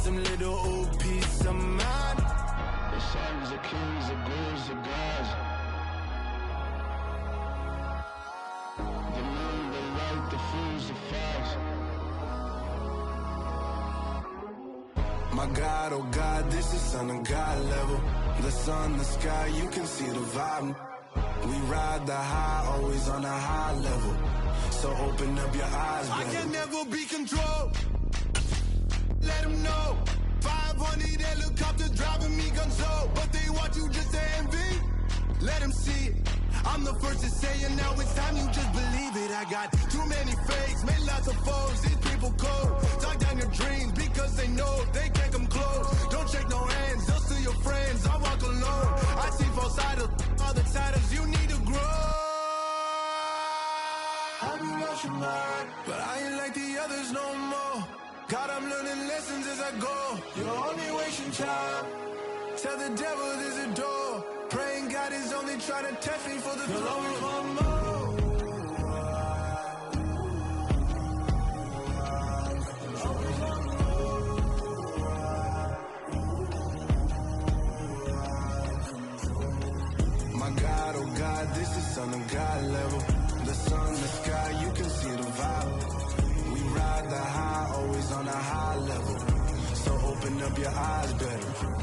some little old piece of mind. The sons of kings, the bulls, the gods. The moon, the light, the fools, the facts. My God, oh God, this is Son of God level. The sun, the sky, you can see the vibe. We ride the high, always on a high level. So open up your eyes, baby. I can never be controlled. Let them know. 500 helicopters driving me gonzo, but they want you just to envy. Let them see it. I'm the first to say it, now it's time you just believe it. I got too many fakes, made lots of foes. These people cold. Talk down your dreams because they know they can't come close. Don't shake no hands, they'll steal your friends. I walk alone. I see false idols, other titles. You need to grow. I've been watching mine, but I ain't like the others no more. God, I'm learning lessons as I go. You're only wasting time. Tell the devil there's a door. Praying God is only trying to test me for the throne. Always want more. My God, oh God, this is Son of God level. The sun, the sky, you can see the vibe. We ride the high, always on a high level. So open up your eyes better.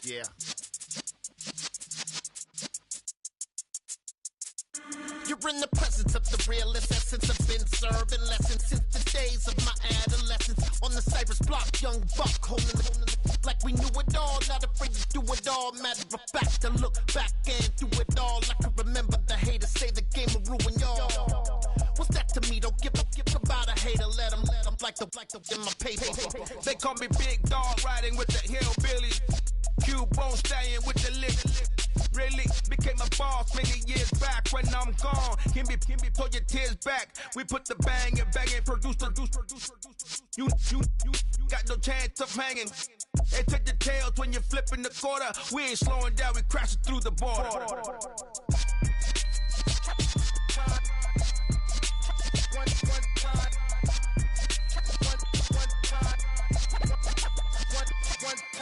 Yeah. You're in the presence of the realest essence. I've been serving lessons since the days of my adolescence. On the Cypress block, young buck, holding like we knew it all. Not afraid to do it all. Matter of fact, I look back and do it all. I can remember the haters say the game will ruin y'all. What's that to me? Don't give about a hater. Let them like the in my paper. They call me Big Dog, riding with the hillbillies. Cubone stallion with the lick. Really became a boss many years back. When I'm gone, can be pull your tears back. We put the bang and produce. You got no chance of hanging. They take the tails when you're flipping the quarter. We ain't slowing down, we crashing through the border.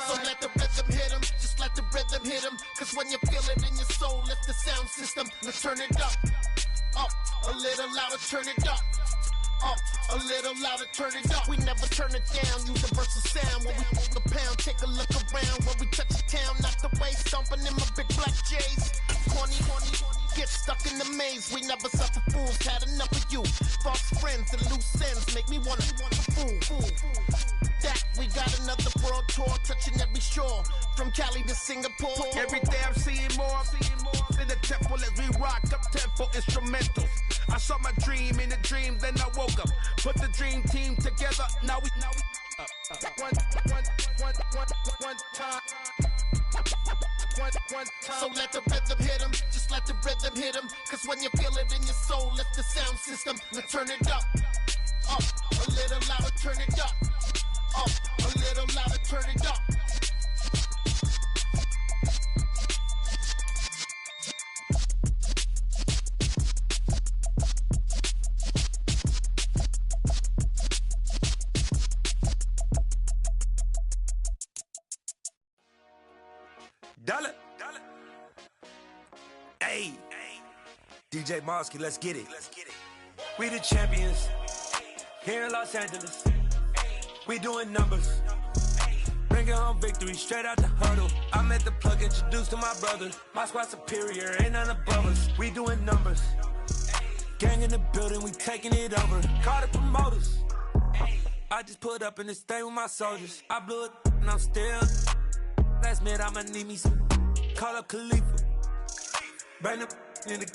So let the rhythm hit him, just let the rhythm hit him. Cause when you feel it in your soul, lift the sound system. Let's turn it up, a little louder, turn it up. A little louder, turn it up. We never turn it down, universal sound. When we move the pound, take a look around. When we touch the town, knock the way, stomping in my big black J's. Corny, get stuck in the maze. We never suffer fools, had enough of you. False friends and loose ends make me wanna fool. That we got another world tour, touching every shore, from Cali to Singapore. Every day I'm seeing more in the temple as we rock up tempo instrumentals. I saw my dream in a dream, then I woke up. Put the dream team together, now we one time. So let the rhythm hit him, just let the rhythm hit him. Cause when you feel it in your soul, lift the sound system. Let's turn it up, a little louder, turn it up. A little louder, turn it up. Dollar. Hey, DJ Mosky, let's get it. We the champions here in Los Angeles. We doing numbers. Bringing home victory straight out the huddle. I'm at the plug, introduced to my brother. My squad superior, ain't none above us. We doing numbers. Gang in the building, we taking it over. Call the promoters. I just put up in this thing with my soldiers. I blew it and I'm still. Last minute I'ma need me some. Call up Khalifa. Bring them in the.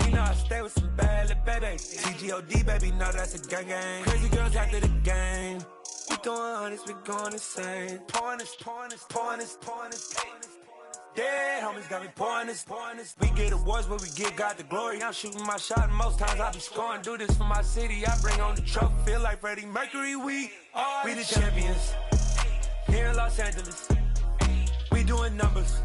You know I stay with some bad little baby. TGOD baby, know that's a gang gang. Crazy girls after the game. We throwing hundreds, we going insane. Pouring this. Dead homies got me pouring this. We get awards, but we get God the glory. I'm shooting my shot, and most times I be scoring. Do this for my city, I bring on the trophy. Feel like Freddie Mercury, we the champions. Here in Los Angeles, we doing numbers.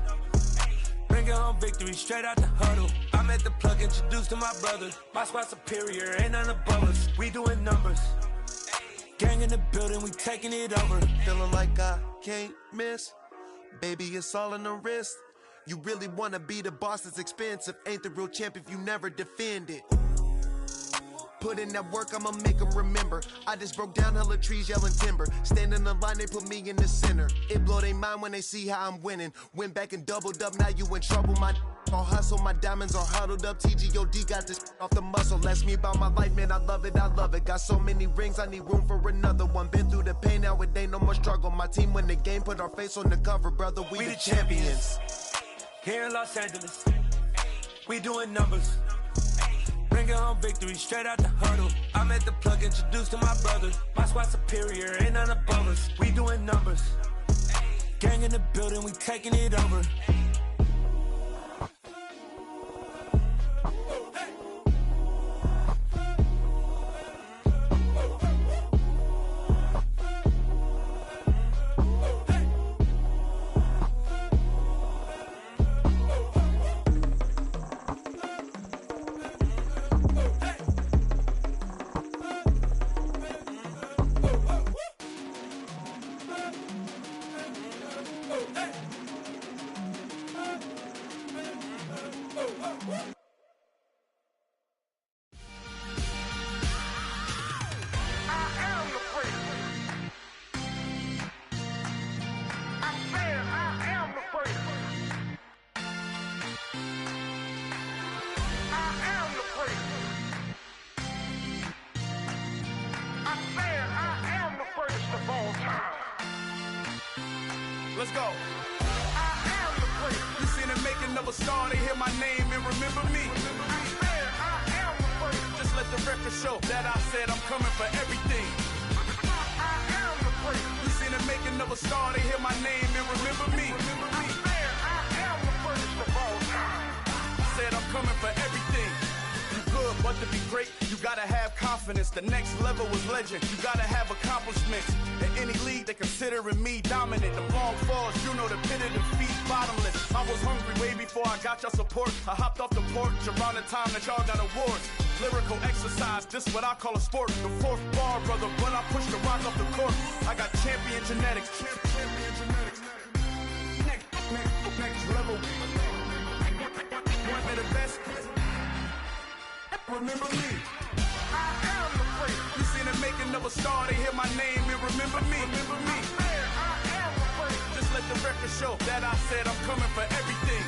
Bringing home victory straight out the huddle. I'm at the plug, introduced to my brother. My squad superior, ain't none above us. We doing numbers. Gang in the building, we taking it over. Feeling like I can't miss. Baby, it's all in the wrist. You really wanna be the boss, it's expensive. Ain't the real champ if you never defend it. Put in that work, I'ma make them remember. I just broke down hella trees, yelling timber. Stand in the line, they put me in the center. It blow their mind when they see how I'm winning. Went back and doubled up, now you in trouble. My all hustle, my diamonds are huddled up. TGOD got this off the muscle. Ask me about my life, man, I love it, I love it. Got so many rings, I need room for another one. Been through the pain, now it ain't no more struggle. My team win the game, put our face on the cover, brother, we the champions. Here in Los Angeles, we doing numbers. Bringing home victory straight out the huddle. I'm at the plug, introduced to my brother. My squad superior, ain't none above us. We doing numbers. Gang in the building, we taking it over. Let's go. You seen the making of a star, they hear my name and remember me. Just let the record show that I said I'm coming for everything. You seen the making of a star, they hear my name and remember me. Said I'm coming for everything. You good, but to be great, you gotta have confidence. The next level was legend. You gotta have accomplishments. In any league, they considering me dominant. The long falls, you know the pit of defeat, bottomless. I was hungry way before I got your support. I hopped off the porch around the time that y'all got awards. Lyrical exercise, this what I call a sport. The fourth bar, brother, when I push the rock off the court. I got champion genetics. Champion genetics. Next level. One of the best. Remember me. I am the first. You seen the making of a star, they hear my name and remember me. Remember me. I am the first. Just let the record show that I said I'm coming for everything.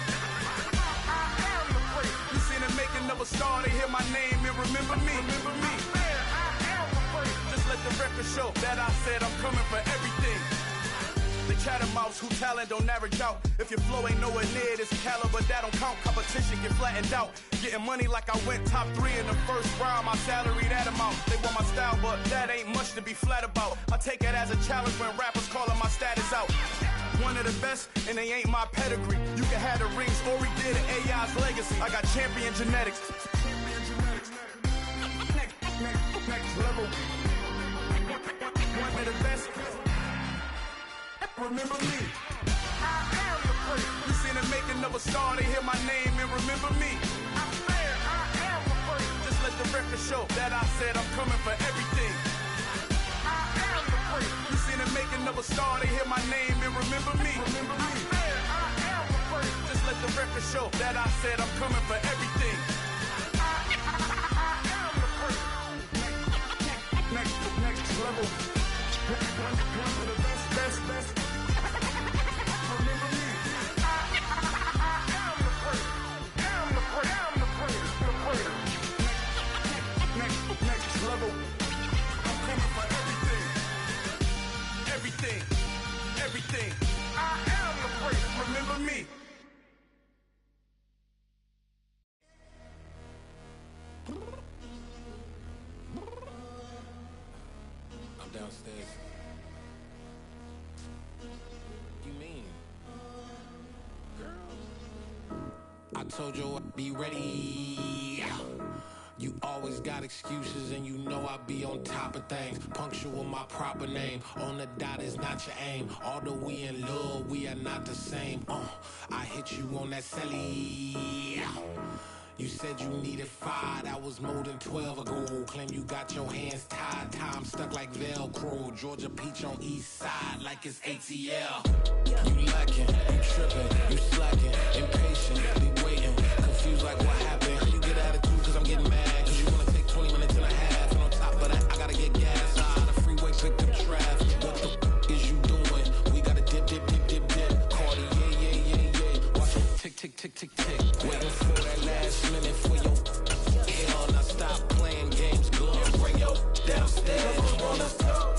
I am the first. You seen the making of a star, they hear my name and remember me. Remember me. I am the first. Just let the record show that I said I'm coming for everything. The chattermouths who talent don't average out. If your flow ain't nowhere near this caliber, that don't count. Competition get flattened out. Getting money like I went top 3 in the first round. My salary that amount. They want my style, but that ain't much to be flat about. I take it as a challenge when rappers calling my status out. One of the best, and they ain't my pedigree. You can have the rings, or we did it, AI's legacy. I got champion genetics. Champion genetics. Next level. One of the best. Remember me. I am the first. You seen the making of a star, they hear my name and remember me. I am the first. Just let the record show that I said I'm coming for everything. I am the first. You seen the making of a star, they hear my name and remember me. Remember me. I am the first. Just let the record show that I said I'm coming for everything. I am the first. Next level. One of the best. Remember me. I am the first. I'm the first. Next level. I'm coming for everything. Everything. I am the first. Remember me. I'm downstairs. You mean? Girl. told you I'd be ready. You always got excuses and you know I be on top of things. Punctual my proper name. On the dot is not your aim. Although we in love, we are not the same. I hit you on that celly. You said you needed 5, that was more than 12 ago. Claim you got your hands tied, time stuck like Velcro. Georgia Peach on east side like it's ATL. You lacking, you tripping, you slacking, impatient, be waiting, confused like what happened. You get attitude cause I'm getting mad, cause you wanna take 20 minutes and a half. And on top of that, I gotta get gas. The freeway picked up traffic. What the is you doing? We gotta dip. Cardi, yeah. Watch it tick, tick. Waiting for that last minute for your hell. Now stop playing games, girl. Bring your downstairs. Come on, let's go.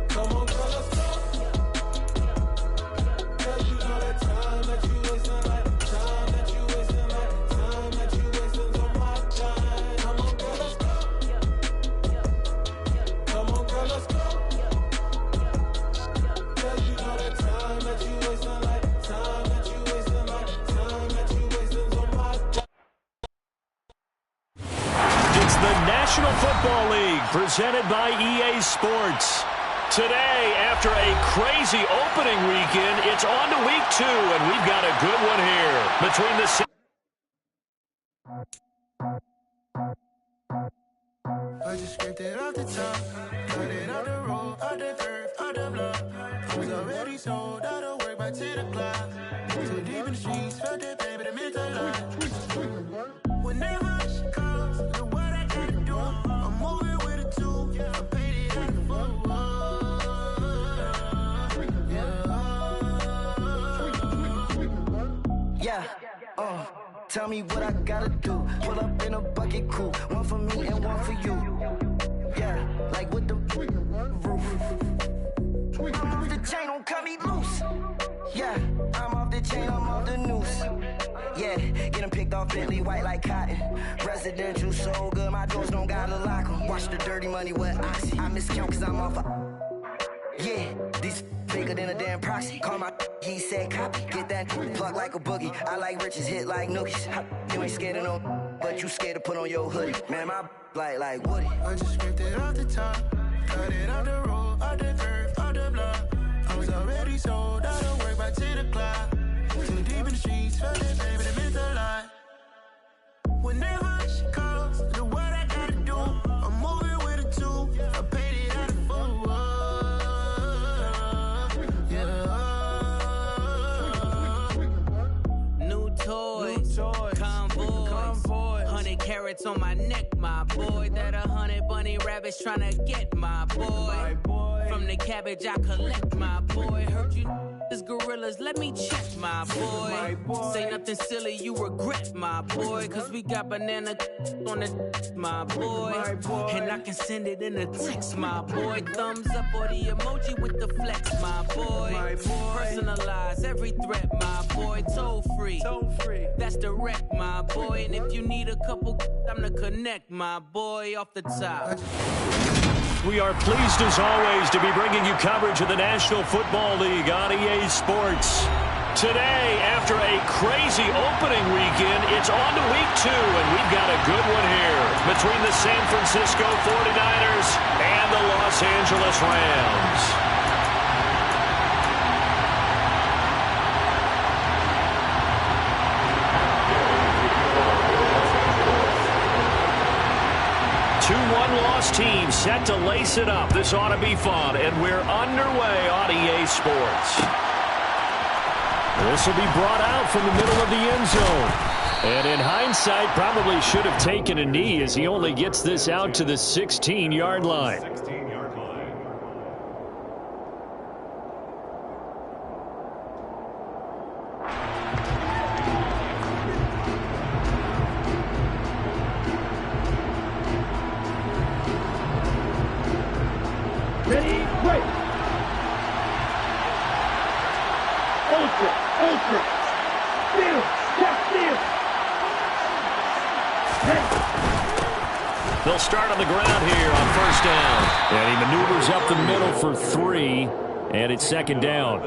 Come on, girl, let's go. Cause you know that time that you wasting, like time that you wasting, like time that you wasting on my time. Come on, girl, let's go. Come on, girl, let's go. Cause you know that time that you wasting, like time that you wasting, like time that you wasting on my time. It's the National Football League presented by EA Sports. Today, after a crazy opening weekend, it's on to week 2, and we've got a good one here between the... I just scraped it off the top, cut it out the road, out the curve, out the block. Was already sold, out of work by 10 o'clock. Too deep in the streets, felt that baby, that meant a lot. Whenever she calls, the what I gotta do, I'm moving with a 2, I paid it out the full. Yeah, tell me what I gotta do. Pull up in a bucket crew, one for me and one for you. Yeah, like with the roof. I'm off the chain, don't cut me loose. Yeah, I'm off the chain, I'm off the noose. Yeah, getting picked off Bentley white like cotton. Residential so good, my doors don't gotta lock 'em. Watch the dirty money with oxy. I miscount cause I'm off yeah, these bigger than a damn proxy. Call my he said copy. Get that plug like a boogie. I like riches, hit like nookies. You ain't scared of no, but you scared to put on your hoodie. Man, my like Woody. I just scraped it off the top, cut it out the road, out the curve, out the block. I was already sold, out of work by 10 o'clock. Too deep in the streets, felt that baby, that meant a lot. Whenever she calls, the what I gotta do, I'm moving with a 2, I paid it out of full. Convoy, 100 carats on my neck, my boy. That 100 bunny rabbits tryna get my boy. From the cabbage I collect, my boy. Heard you is gorillas, let me check, my boy. Say nothing silly, you regret, my boy. Cause we got banana on the my boy. And I can send it in a text, my boy. Thumbs up or the emoji with the flex, my boy. Personalize every threat, my boy. Toll free, that's direct, my boy. And if you need a couple, I'm the connect, my boy, off the top. We are pleased, as always, to be bringing you coverage of the National Football League on EA Sports. Today, after a crazy opening weekend, it's on to week 2, and we've got a good one here between the San Francisco 49ers and the Los Angeles Rams. 2-1 team set to lace it up. This ought to be fun, and we're underway on EA Sports. This will be brought out from the middle of the end zone. And in hindsight, probably should have taken a knee as he only gets this out to the 16-yard line. Ready, break. Ultra. Steal. They'll start on the ground here on first down. And he maneuvers up the middle for 3. And it's second down.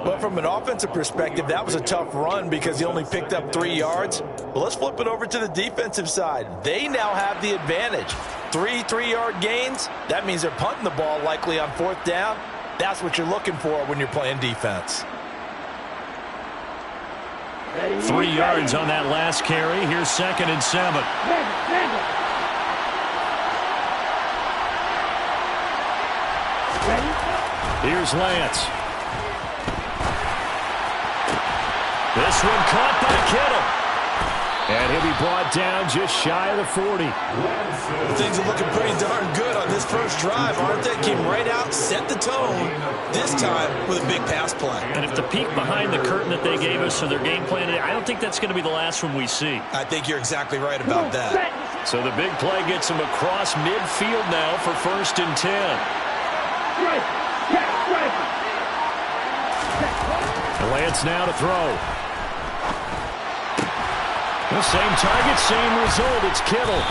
But from an offensive perspective, that was a tough run because he only picked up 3 yards. Well, let's flip it over to the defensive side. They now have the advantage. 3 3-yard gains. That means they're punting the ball likely on 4th down. That's what you're looking for when you're playing defense. 3 yards on that last carry. Here's 2nd and 7. Here's Lance. This one caught by Kittle. And he'll be brought down just shy of the 40. Things are looking pretty darn good on this first drive, aren't they? Came right out, set the tone, this time with a big pass play. And if the peek behind the curtain that they gave us for their game plan today, I don't think that's going to be the last one we see. I think you're exactly right about that. So the big play gets him across midfield now for 1st and 10. Lance now to throw. The same target, same result. It's Kittle.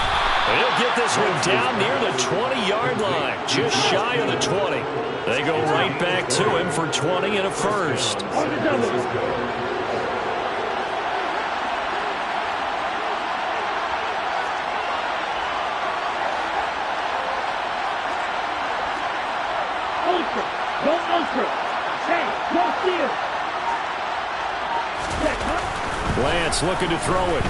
He'll get this one down near the 20-yard line, just shy of the 20. They go right back to him for 20 and a first. Lance looking to throw it.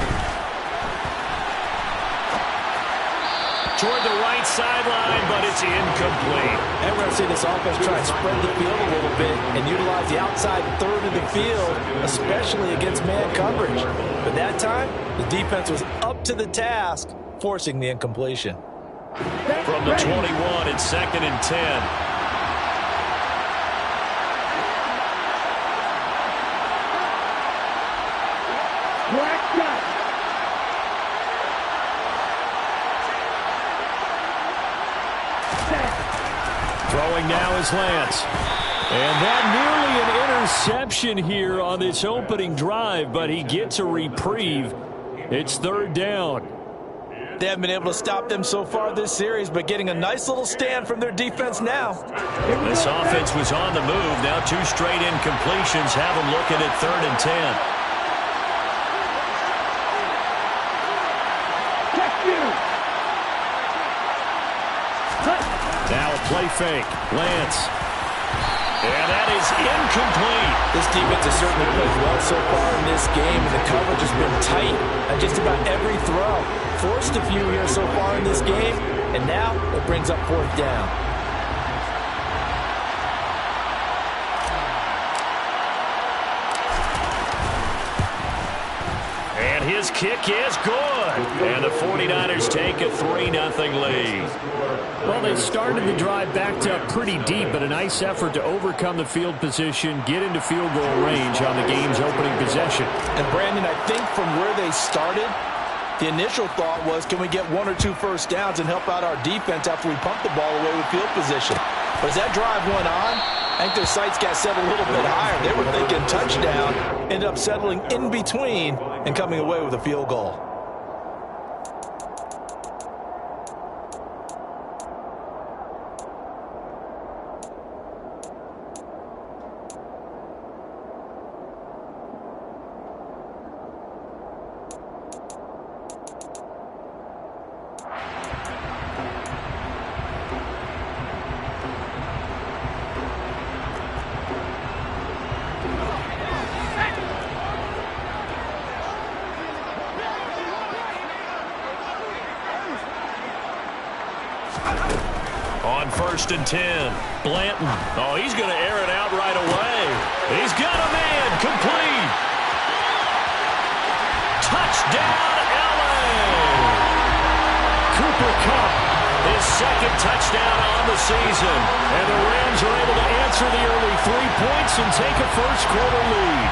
Toward the right sideline, but it's incomplete. And we're going to see this offense try and spread the field a little bit and utilize the outside third of the field, especially against man coverage. But that time, the defense was up to the task, forcing the incompletion. From the 21, it's 2nd and 10. Throwing now is Lance. And that nearly an interception here on this opening drive, but he gets a reprieve. It's 3rd down. They haven't been able to stop them so far this series, but getting a nice little stand from their defense now. This offense was on the move. Now 2 straight incompletions have them looking at 3rd and 10. Now a play fake. Lance. And that is incomplete. This defense has certainly played well so far in this game, and the coverage has been tight on just about every throw. Forced a few here so far in this game, and now it brings up 4th down. And his kick is good. And the 49ers take a 3-0 lead. Well, they started the drive backed up pretty deep, but a nice effort to overcome the field position, get into field goal range on the game's opening possession. And Brandon, I think from where they started, the initial thought was, can we get 1 or 2 first downs and help out our defense after we pump the ball away with field position? But as that drive went on, I think their sights got set a little bit higher. They were thinking touchdown, ended up settling in between and coming away with a field goal. On 1st and 10, Blanton. Oh, he's going to air it out right away. He's got a man, complete. Touchdown, LA. Cooper Kupp, his 2nd touchdown on the season. And the Rams are able to answer the early 3 points and take a first-quarter lead.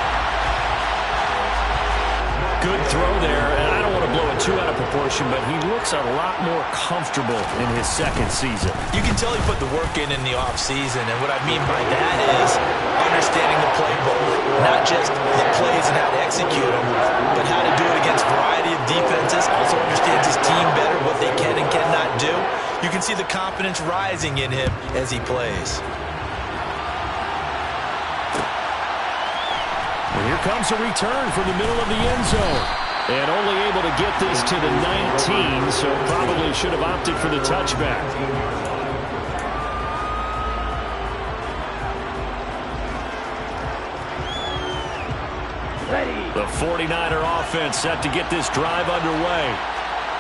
Good throw there, and I don't want to blow it too out of proportion, but he looks a lot more comfortable in his 2nd season. You can tell he put the work in the offseason, and what I mean by that is understanding the playbook, not just the plays and how to execute them, but how to do it against a variety of defenses, also understands his team better, what they can and cannot do. You can see the confidence rising in him as he plays. comes a return from the middle of the end zone. And only able to get this to the 19, so probably should have opted for the touchback. The 49er offense set to get this drive underway.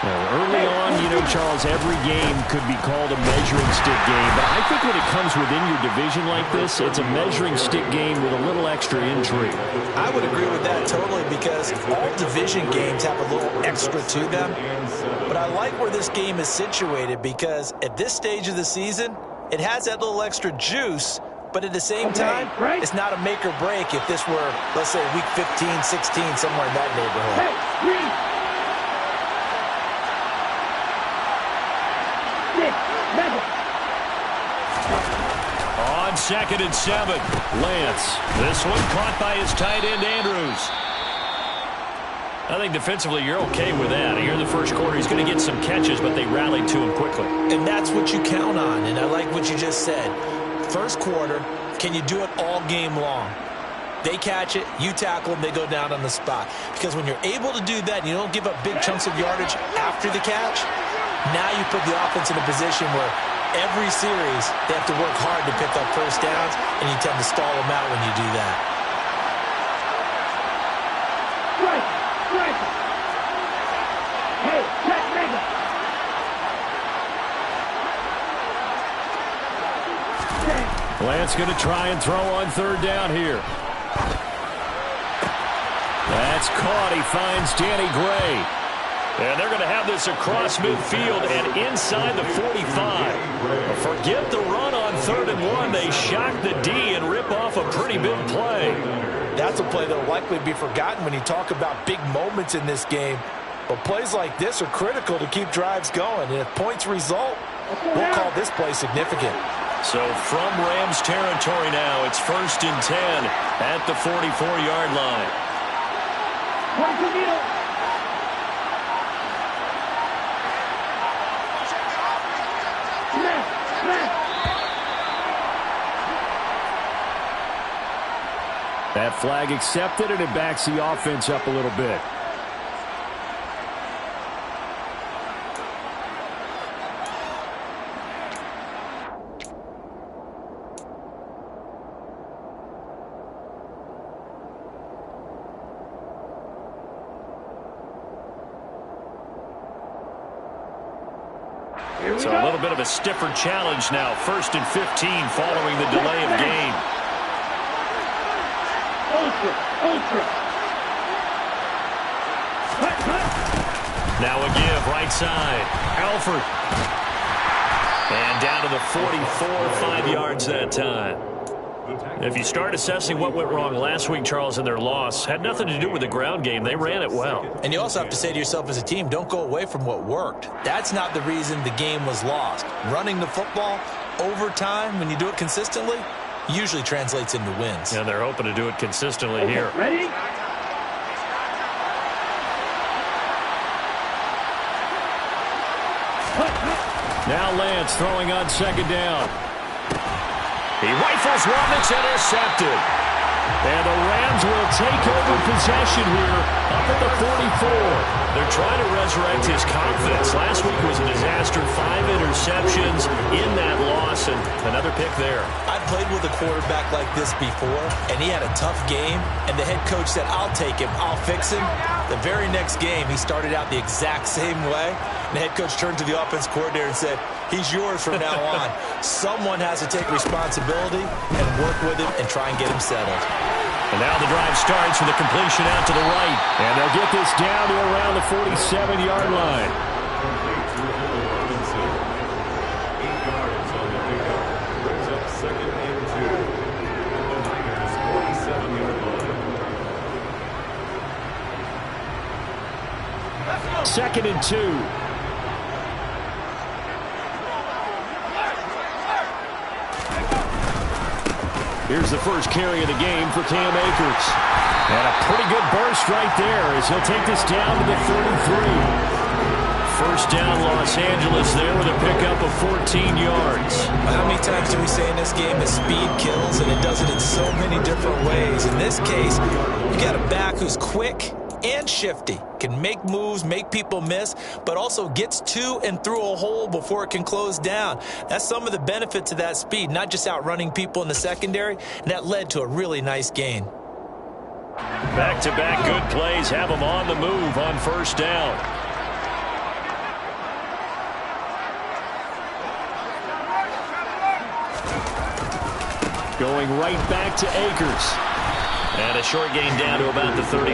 Now, early on, Charles, every game could be called a measuring stick game. But I think when it comes within your division like this, it's a measuring stick game with a little extra intrigue. I would agree with that totally because all division games have a little extra to them. But I like where this game is situated because at this stage of the season, it has that little extra juice. But at the same time, it's not a make or break if this were, let's say, week 15, 16, somewhere in that neighborhood. On 2nd and 7, Lance. This one caught by his tight end, Andrews. I think defensively you're okay with that. Here in the first quarter, he's going to get some catches, but they rallied to him quickly. And that's what you count on, and I like what you just said. First quarter, can you do it all game long? They catch it, you tackle them, they go down on the spot. Because when you're able to do that and you don't give up big chunks of yardage after the catch, now you put the offense in a position where every series they have to work hard to pick up first downs, and you tend to stall them out when you do that. Hey, check, nigga. Lance going to try and throw on 3rd down here. That's caught. He finds Danny Gray. And they're going to have this across midfield and inside the 45. Forget the run on 3rd and 1. They shock the D and rip off a pretty big play. That's a play that will likely be forgotten when you talk about big moments in this game. But plays like this are critical to keep drives going. And if points result, we'll call this play significant. So from Rams territory now, it's 1st and 10 at the 44-yard line. That flag accepted, and it backs the offense up a little bit. So a little bit of a stiffer challenge now. 1st and 15 following the delay of game. Now a give, right side. Alford. And down to the 44, 5 yards that time. If you start assessing what went wrong last week, Charles, in their loss, had nothing to do with the ground game. They ran it well. And you also have to say to yourself as a team, don't go away from what worked. That's not the reason the game was lost. Running the football over time, when you do it consistently, usually translates into wins. And they're hoping to do it consistently here. Ready? Now Lance throwing on 2nd down. He rifles one, it's intercepted. And the Rams will take over possession here up at the 44. They're trying to resurrect his confidence. Last week was a disaster. 5 interceptions in that loss, and another pick there. I've played with a quarterback like this before, and he had a tough game, and the head coach said, I'll take him, I'll fix him. The very next game, he started out the exact same way. And the head coach turned to the offense coordinator and said, he's yours from now on. Someone has to take responsibility and work with him and try and get him settled. And now the drive starts with a completion out to the right. And they'll get this down to around the 47-yard line. Second and 2. Here's the first carry of the game for Cam Akers. And a pretty good burst right there as he'll take this down to the 33. first down, Los Angeles there with a pickup of 14 yards. How many times do we say in this game that speed kills, and it does it in so many different ways? In this case, you got a back who's quick and shifty, can make moves, make people miss, but also gets to and through a hole before it can close down. That's some of the benefits of that speed, not just outrunning people in the secondary, and that led to a really nice gain. Back-to-back good plays have them on the move on first down. Going right back to Akers. And a short gain down to about the 33.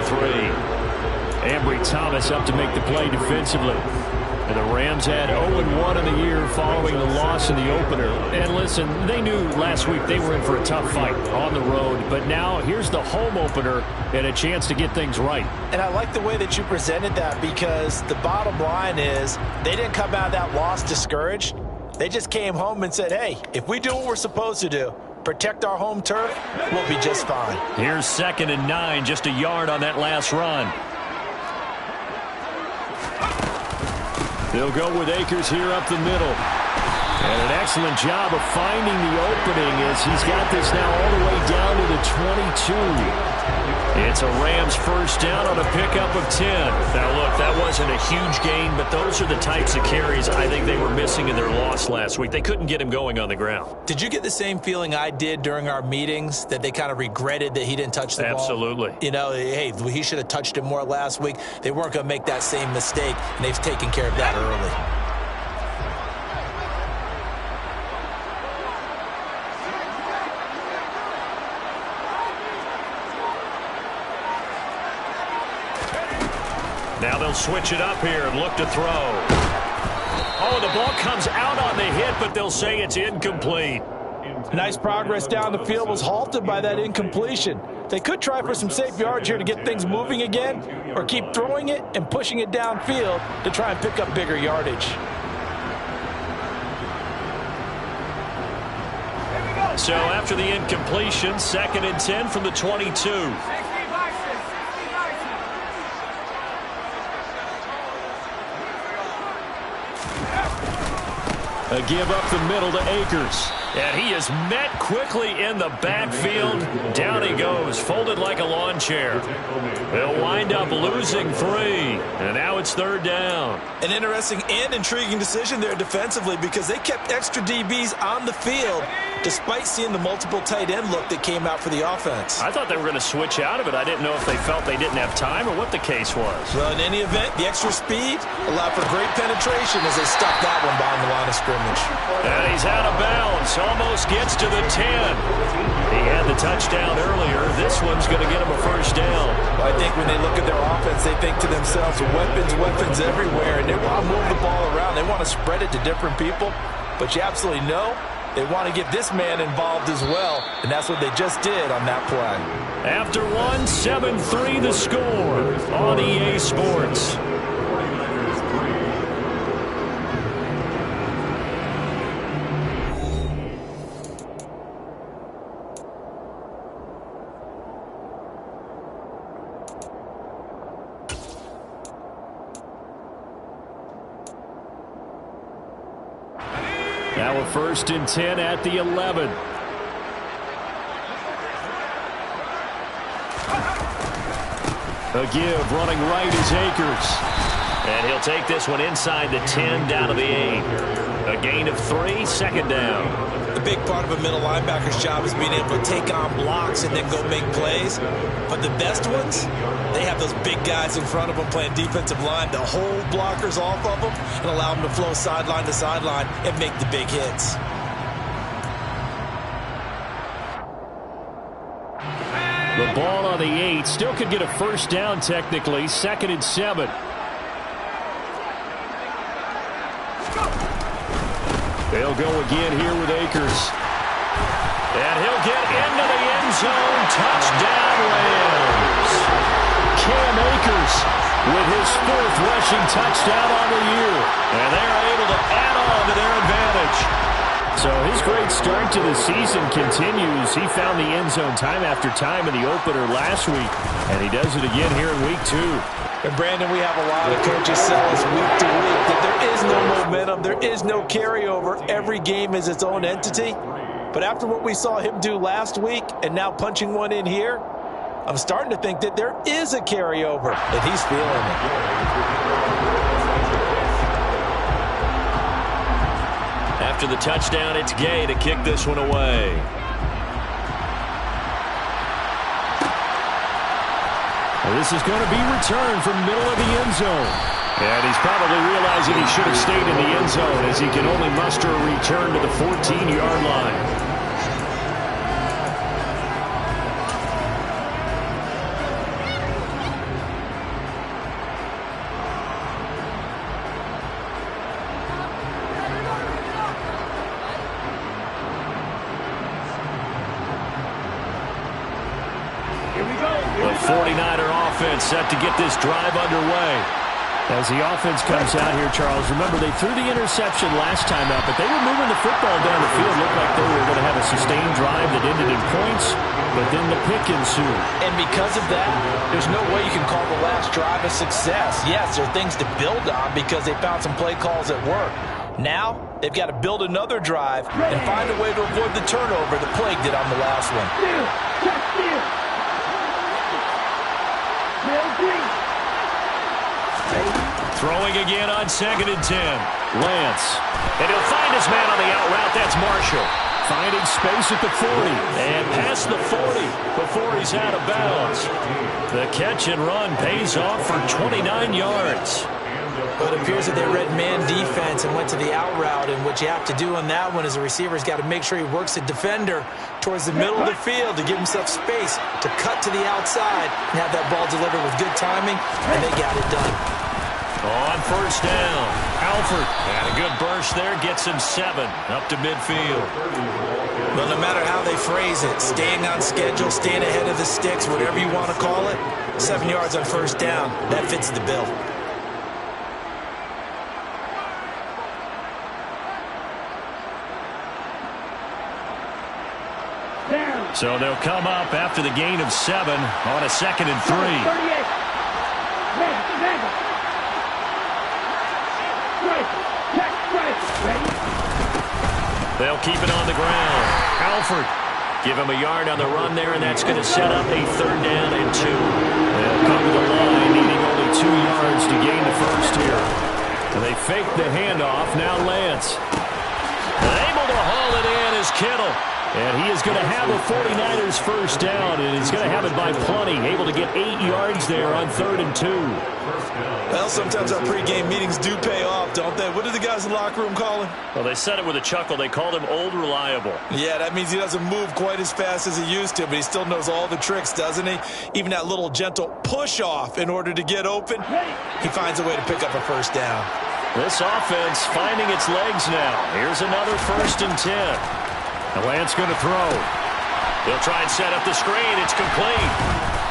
Ambry Thomas up to make the play defensively. And the Rams had 0-1 in the year following the loss in the opener. And listen, they knew last week they were in for a tough fight on the road. But now here's the home opener and a chance to get things right. And I like the way that you presented that, because the bottom line is they didn't come out of that loss discouraged. They just came home and said, hey, if we do what we're supposed to do, protect our home turf, we'll be just fine. Here's 2nd and 9, just a yard on that last run. They'll go with Akers here up the middle. And an excellent job of finding the opening as he's got this now all the way down to the 22. It's a Rams first down on a pickup of 10. Now, look, that wasn't a huge gain, but those are the types of carries I think they were missing in their loss last week. They couldn't get him going on the ground. Did you get the same feeling I did during our meetings, that they kind of regretted that he didn't touch the ball? Absolutely. You know, hey, he should have touched it more last week. They weren't going to make that same mistake, and they've taken care of that early. Now they'll switch it up here and look to throw. Oh, the ball comes out on the hit, but they'll say it's incomplete. Nice progress down the field was halted by that incompletion. They could try for some safe yards here to get things moving again, or keep throwing it and pushing it downfield to try and pick up bigger yardage. So after the incompletion, 2nd and 10 from the 22. A give up the middle to Akers. And he is met quickly in the backfield. Down he goes, folded like a lawn chair. They'll wind up losing 3. And now it's 3rd down. An interesting and intriguing decision there defensively, because they kept extra DBs on the field despite seeing the multiple tight end look that came out for the offense. I thought they were going to switch out of it. I didn't know if they felt they didn't have time or what the case was. Well, in any event, the extra speed allowed for great penetration as they stuck that one behind the line of scrimmage. And he's out of bounds. Almost gets to the 10. He had the touchdown earlier. This one's going to get him a first down. Well, I think when they look at their offense, they think to themselves, weapons everywhere, and they want to move the ball around. They want to spread it to different people, but you absolutely know they want to get this man involved as well, and that's what they just did on that play. After 1, 7-3 the score on EA Sports. Now a 1st and 10 at the 11. A give running right is Akers. And he'll take this one inside the 10 down to the 8. A gain of 3, 2nd down. The big part of a middle linebacker's job is being able to take on blocks and then go make plays. But the best ones, they have those big guys in front of them playing defensive line to hold blockers off of them and allow them to flow sideline to sideline and make the big hits. The ball on the 8 still could get a first down technically. 2nd and 7. They'll go again here with Akers. And he'll get into the end zone. Touchdown Rams. Cam Akers with his 4th rushing touchdown on the year. And they're able to add on to their advantage. So his great start to the season continues. He found the end zone time after time in the opener last week. And he does it again here in week 2. And Brandon, we have a lot of coaches tell us week to week that there momentum. There is no carryover. Every game is its own entity. But after what we saw him do last week and now punching one in here, I'm starting to think that there is a carryover, and he's feeling it. After the touchdown, it's Gay to kick this one away. Well, this is going to be returned from middle of the end zone. And he's probably realizing he should have stayed in the end zone as he can only muster a return to the 14-yard line. The 49er offense set to get this drive underway. As the offense comes out here, Charles, remember they threw the interception last time out, but they were moving the football down the field. Looked like they were going to have a sustained drive that ended in points, but then the pick ensued. And because of that, there's no way you can call the last drive a success. Yes, there are things to build on because they found some play calls that work. Now, they've got to build another drive and find a way to avoid the turnover that Plague did on the last one. Throwing again on 2nd and 10. Lance. And he'll find his man on the out route. That's Marshall. Finding space at the 40. And past the 40 before he's out of bounds. The catch and run pays off for 29 yards. But it appears that they read man defense and went to the out route, and what you have to do on that one is the receiver's got to make sure he works the defender towards the middle of the field to give himself space to cut to the outside and have that ball delivered with good timing, and they got it done. On 1st down, Alford. And a good burst there gets him 7 up to midfield. Well, no matter how they phrase it, staying on schedule, staying ahead of the sticks, whatever you want to call it, 7 yards on 1st down, that fits the bill. So they'll come up after the gain of 7 on a 2nd and 3. They'll keep it on the ground. Alford. Give him a yard on the run there, and that's going to set up a 3rd down and 2. They'll come to the line, needing only 2 yards to gain the first here. And they fake the handoff. Now Lance. Able to haul it in is Kittle. And he is going to have the 49ers 1st down, and he's going to have it by plenty. Able to get 8 yards there on 3rd and 2. Well, sometimes our pregame meetings do pay off, don't they? What did the guys in the locker room call him? Well, they said it with a chuckle. They called him Old Reliable. Yeah, that means he doesn't move quite as fast as he used to, but he still knows all the tricks, doesn't he? Even that little gentle push-off in order to get open, he finds a way to pick up a 1st down. This offense finding its legs now. Here's another 1st and 10. And Lance going to throw. They'll try and set up the screen. It's complete.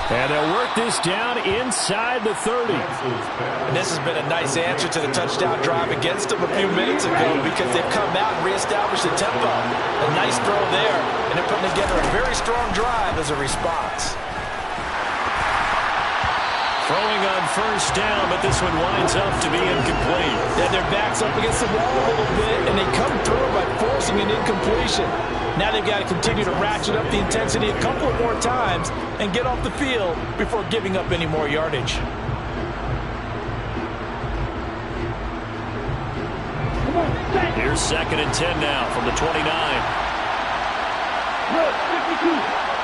And they'll work this down inside the 30. And this has been a nice answer to the touchdown drive against them a few minutes ago because they've come out and reestablished the tempo. A nice throw there, and they're putting together a very strong drive as a response. Throwing on 1st down, but this one winds up to be incomplete. And their back's up against the wall a little bit, and they come through by forcing an incompletion. Now they've got to continue to ratchet up the intensity a couple of more times and get off the field before giving up any more yardage. Here's 2nd and 10 now from the 29.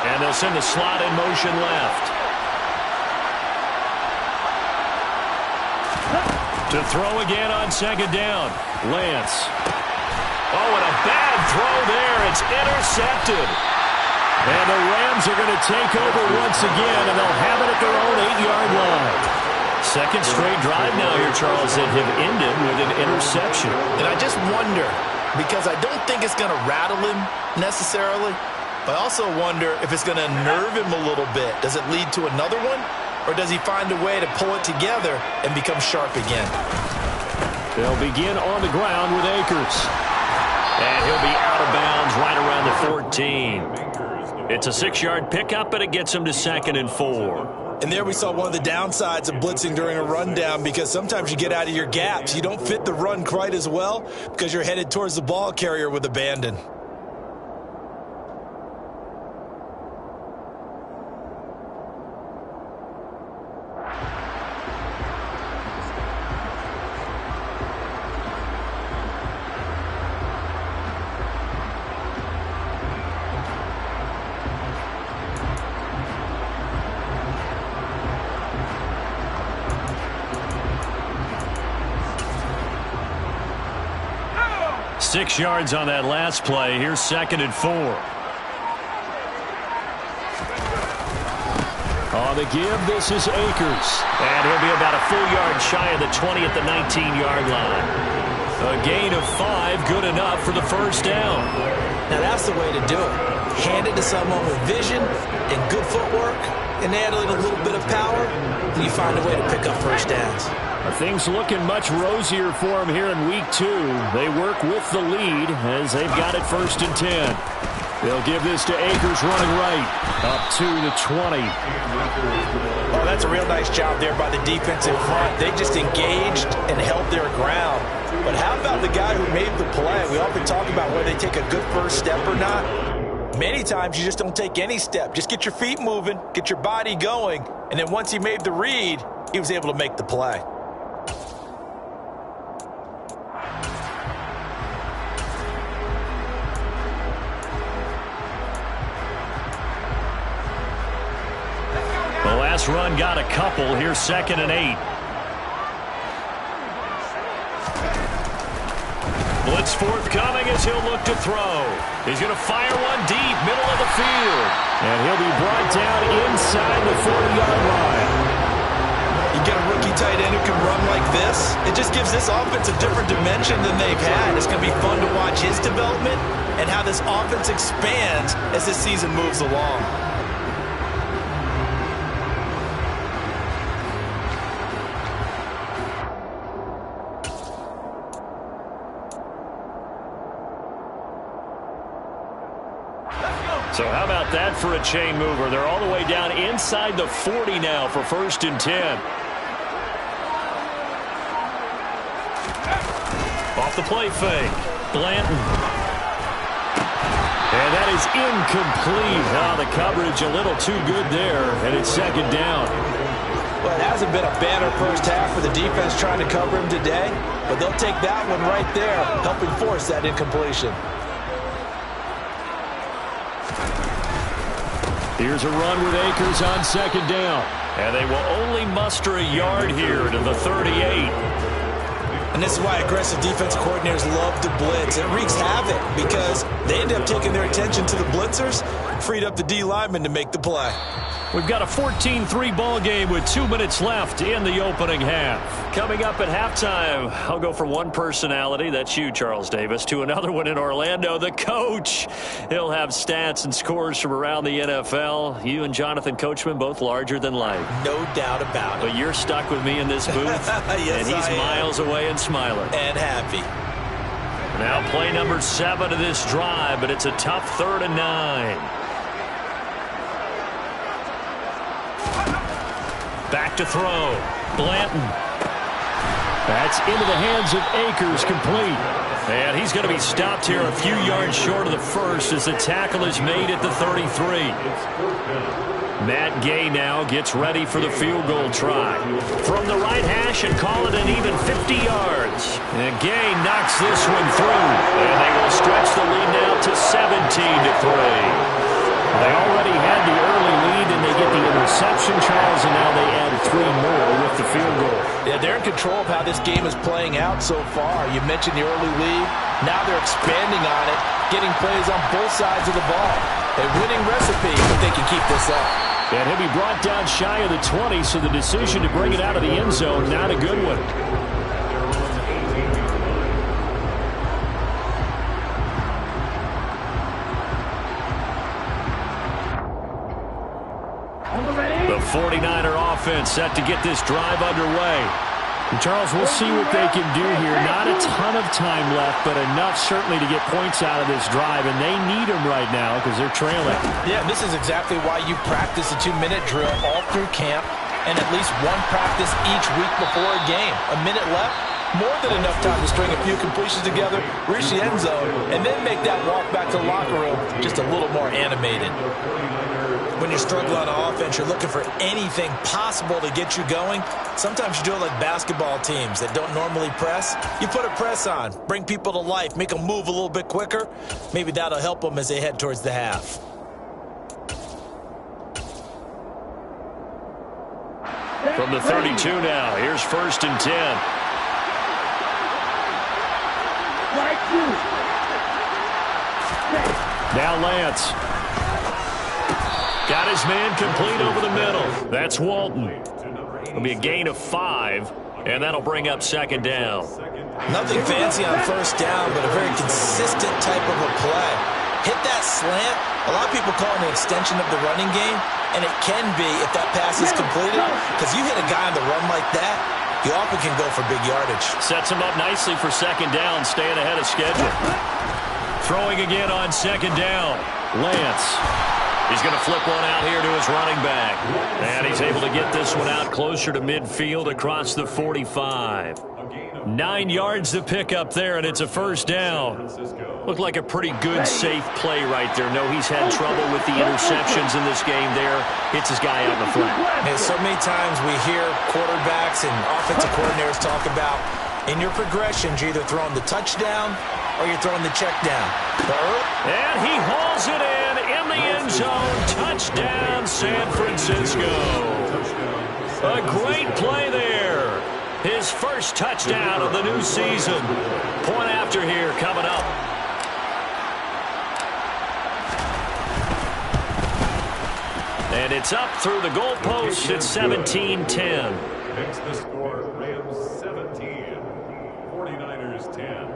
And they'll send the slot in motion left. To throw again on 2nd down. Lance. Oh, and a bad throw there. It's intercepted. And the Rams are going to take over once again, and they'll have it at their own 8-yard line. 2nd straight drive now here, Charles, that have ended with an interception. And I just wonder, because I don't think it's going to rattle him necessarily, but I also wonder if it's going to nerve him a little bit. Does it lead to another one? Or does he find a way to pull it together and become sharp again? They'll begin on the ground with Akers. And he'll be out of bounds right around the 14. It's a 6-yard pickup, and it gets him to 2nd and 4. And there we saw one of the downsides of blitzing during a rundown, because sometimes you get out of your gaps. You don't fit the run quite as well because you're headed towards the ball carrier with abandon. Six yards on that last play. Here's 2nd and 4. On the give, this is Akers. And he'll be about a full yard shy of the 20 at the 19-yard line. A gain of 5, good enough for the first down. Now that's the way to do it. Hand it to someone with vision and good footwork, and add a little bit of power, and you find a way to pick up first downs. Things looking much rosier for them here in week 2. They work with the lead as they've got it 1st and 10. They'll give this to Akers running right, up to the 20. Oh, that's a real nice job there by the defense in front. They just engaged and held their ground. But how about the guy who made the play? We often talk about whether they take a good first step or not. Many times you just don't take any step. Just get your feet moving, get your body going, and then once he made the read, he was able to make the play. The last run got a couple. Here's 2nd and 8. Blitz forthcoming as he'll look to throw. He's going to fire one deep, middle of the field. And he'll be brought down inside the 40-yard line. You get a rookie tight end who can run like this, it just gives this offense a different dimension than they've had. It's going to be fun to watch his development and how this offense expands as this season moves along. So how about that for a chain mover? They're all the way down inside the 40 now for 1st and 10. Off the play fake. Blanton. And that is incomplete. The coverage a little too good there, and it's 2nd down. Well, it hasn't been a banner first half for the defense trying to cover him today, but they'll take that one right there, helping force that incompletion. Here's a run with Akers on 2nd down. And they will only muster a yard here to the 38. And this is why aggressive defense coordinators love to blitz. It wreaks havoc because they end up taking their attention to the blitzers, freed up the D lineman to make the play. We've got a 14-3 ball game with 2 minutes left in the opening half. Coming up at halftime, I'll go from one personality, that's you, Charles Davis, to another one in Orlando, the coach. He'll have stats and scores from around the NFL. You and Jonathan Coachman, both larger than life. No doubt about it. But you're stuck with me in this booth, yes, and he's miles away and smiling. And happy. Now play number 7 of this drive, but it's a tough 3rd and 9. Back to throw. Blanton. That's into the hands of Akers, complete. And he's going to be stopped here a few yards short of the first as the tackle is made at the 33. Matt Gay now gets ready for the field goal try. From the right hash and call it an even 50 yards. And Gay knocks this one through. And they will stretch the lead now to 17-3. They already had the early lead, and they get the interception, Charles, and now they add 3 more with the field goal. Yeah, they're in control of how this game is playing out so far. You mentioned the early lead. Now they're expanding on it, getting plays on both sides of the ball. A winning recipe if they can keep this up. And he'll be brought down shy of the 20, so the decision to bring it out of the end zone, not a good one. The 49er offense set to get this drive underway. Charles, we'll see what they can do here. Not a ton of time left, but enough certainly to get points out of this drive, and they need them right now because they're trailing. Yeah, this is exactly why you practice a 2-minute drill all through camp and at least one practice each week before a game. A minute left, more than enough time to string a few completions together, reach the end zone, and then make that walk back to the locker room just a little more animated. When you're struggling on offense, you're looking for anything possible to get you going. Sometimes you do it like basketball teams that don't normally press. You put a press on, bring people to life, make them move a little bit quicker. Maybe that'll help them as they head towards the half. From the 32 now, here's 1st and 10. Now Lance. Got his man complete over the middle. That's Walton. It'll be a gain of 5, and that'll bring up 2nd down. Nothing fancy on 1st down, but a very consistent type of a play. Hit that slant. A lot of people call it an extension of the running game, and it can be if that pass is completed, because you hit a guy on the run like that, you often can go for big yardage. Sets him up nicely for 2nd down, staying ahead of schedule. Throwing again on 2nd down. Lance. He's going to flip one out here to his running back. And he's able to get this one out closer to midfield across the 45. 9 yards to pick up there, and it's a 1st down. Looked like a pretty good, safe play right there. No, he's had trouble with the interceptions in this game there. Hits his guy out in the flat. And so many times we hear quarterbacks and offensive coordinators talk about in your progressions, you're either throwing the touchdown or you're throwing the check down. And he hauls it in the end zone. Touchdown, San Francisco. A great play there. His first touchdown of the new season. Point after here coming up. And it's up through the goalpost. It's 17-10. Makes the score Rams 17, 49ers 10.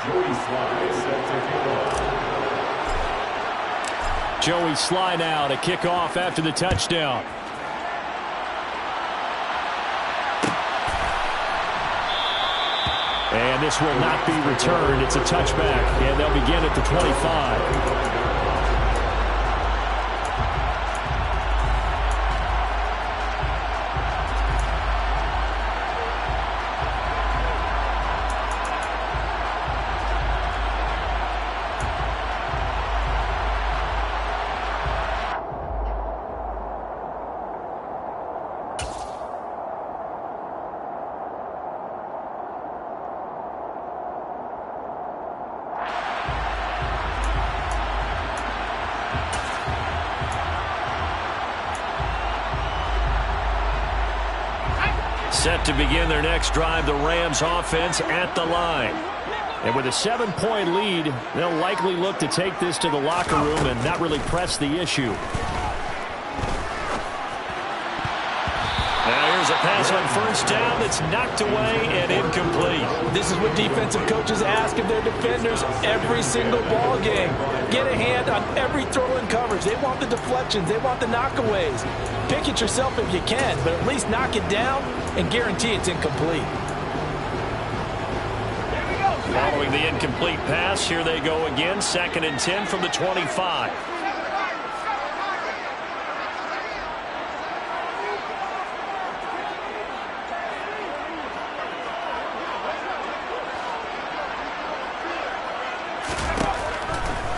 Joey Sly set to kick off. Joey Sly now to kick off after the touchdown. And this will not be returned. It's a touchback, and they'll begin at the 25. Set to begin their next drive, the Rams offense at the line. And with a 7-point lead, they'll likely look to take this to the locker room and not really press the issue. Now here's a pass on 1st down that's knocked away and incomplete. This is what defensive coaches ask of their defenders every single ball game. Get a hand on every throw in coverage. They want the deflections. They want the knockaways. Pick it yourself if you can, but at least knock it down and guarantee it's incomplete. Following the incomplete pass, here they go again. 2nd and 10 from the 25.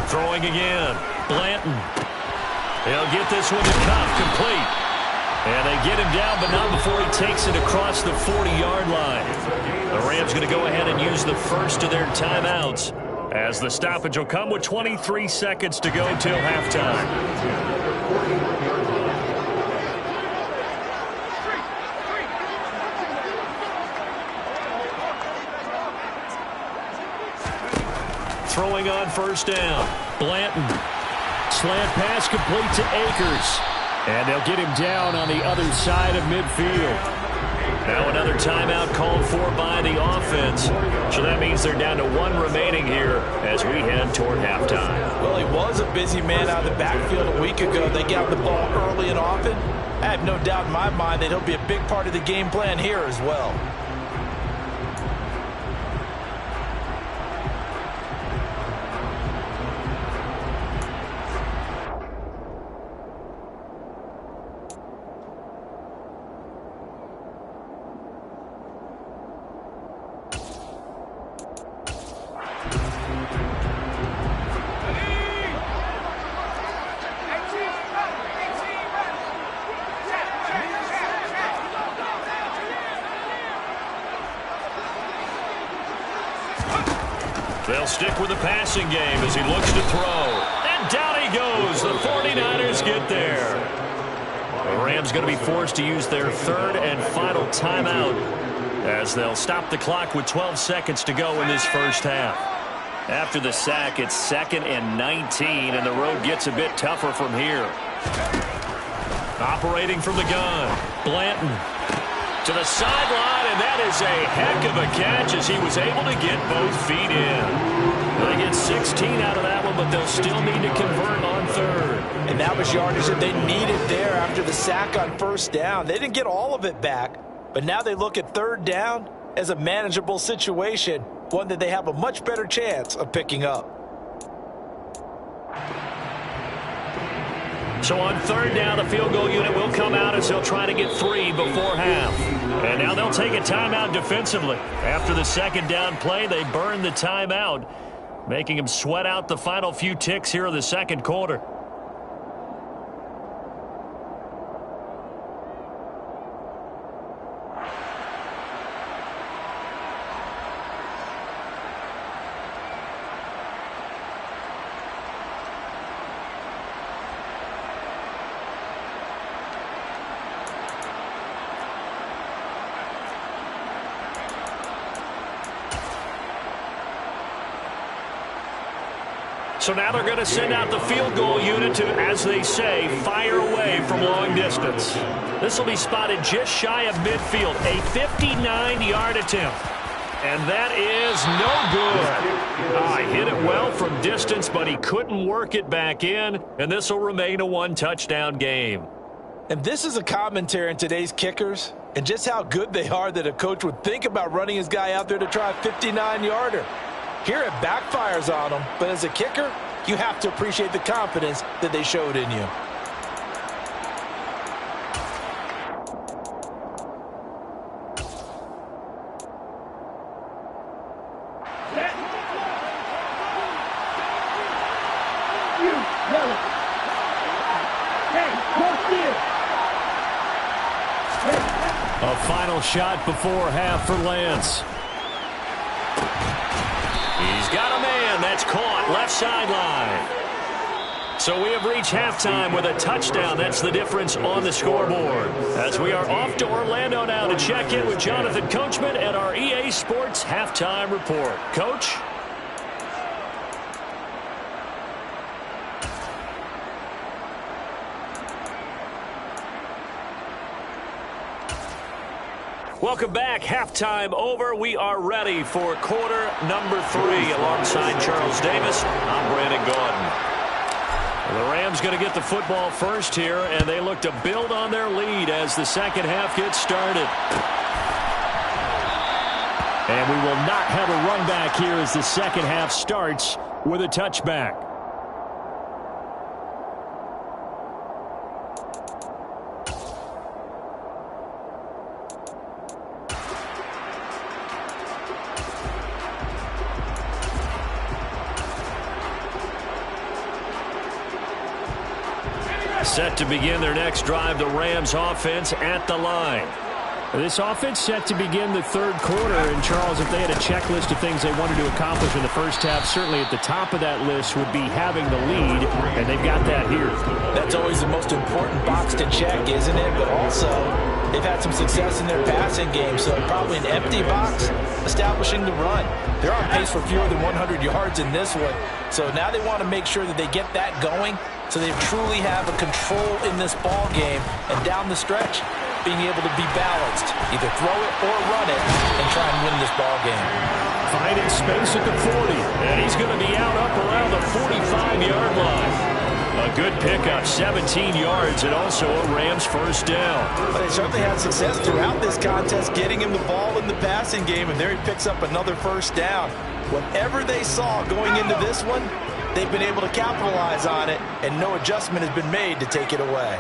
Throwing again. Blanton. He'll get this one to Cup, complete. And they get him down, but not before he takes it across the 40-yard line. The Rams going to go ahead and use the first of their timeouts, as the stoppage will come with 23 seconds to go till halftime. Throwing on 1st down. Blanton. Slant pass complete to Akers. And they'll get him down on the other side of midfield. Now another timeout called for by the offense. So that means they're down to 1 remaining here as we head toward halftime. Well, he was a busy man out of the backfield a week ago. They got the ball early and often. I have no doubt in my mind that he'll be a big part of the game plan here as well. They'll stick with the passing game as he looks to throw. And down he goes. The 49ers get there. The Rams going to be forced to use their third and final timeout as they'll stop the clock with 12 seconds to go in this first half. After the sack, it's 2nd and 19, and the road gets a bit tougher from here. Operating from the gun, Blanton to the sideline, and that is a heck of a catch as he was able to get both feet in. They get 16 out of that one, but they'll still need to convert on third. And that was yardage that they needed there after the sack on first down. They didn't get all of it back, but now they look at third down as a manageable situation, one that they have a much better chance of picking up. So on third down, the field goal unit will come out as they'll try to get 3 before half. And now they'll take a timeout defensively. After the second down play, they burn the timeout, making them sweat out the final few ticks here in the second quarter. So now they're going to send out the field goal unit to, as they say, fire away from long distance. This will be spotted just shy of midfield, a 59-yard attempt. And that is no good. He hit it well from distance, but he couldn't work it back in, and this will remain a one-touchdown game. And this is a commentary on today's kickers and just how good they are that a coach would think about running his guy out there to try a 59-yarder. Here it backfires on them, but as a kicker, you have to appreciate the confidence that they showed in you. A final shot before half for Lance. He's got a man. That's caught left sideline. So we have reached halftime with a touchdown. That's the difference on the scoreboard. As we are off to Orlando now to check in with Jonathan Coachman at our EA Sports Halftime Report. Coach? Welcome back. Halftime over. We are ready for quarter number 3. Alongside Charles Davis, I'm Brandon Gaudin. The Rams going to get the football first here, and they look to build on their lead as the second half gets started. And we will not have a run back here as the second half starts with a touchback. Set to begin their next drive, the Rams offense at the line. This offense set to begin the third quarter, and Charles, if they had a checklist of things they wanted to accomplish in the first half, certainly at the top of that list would be having the lead, and they've got that here. That's always the most important box to check, isn't it? But also, they've had some success in their passing game, so probably an empty box, establishing the run. They're on pace for fewer than 100 yards in this one, so now they want to make sure that they get that going so they truly have a control in this ball game, and down the stretch, being able to be balanced, either throw it or run it, and try and win this ball game. Finding space at the 40, and he's going to be out up around the 45-yard line. A good pickup, 17 yards, and also a Rams first down. But they certainly had success throughout this contest, getting him the ball in the passing game, and there he picks up another first down. Whatever they saw going into this one, they've been able to capitalize on it, and no adjustment has been made to take it away.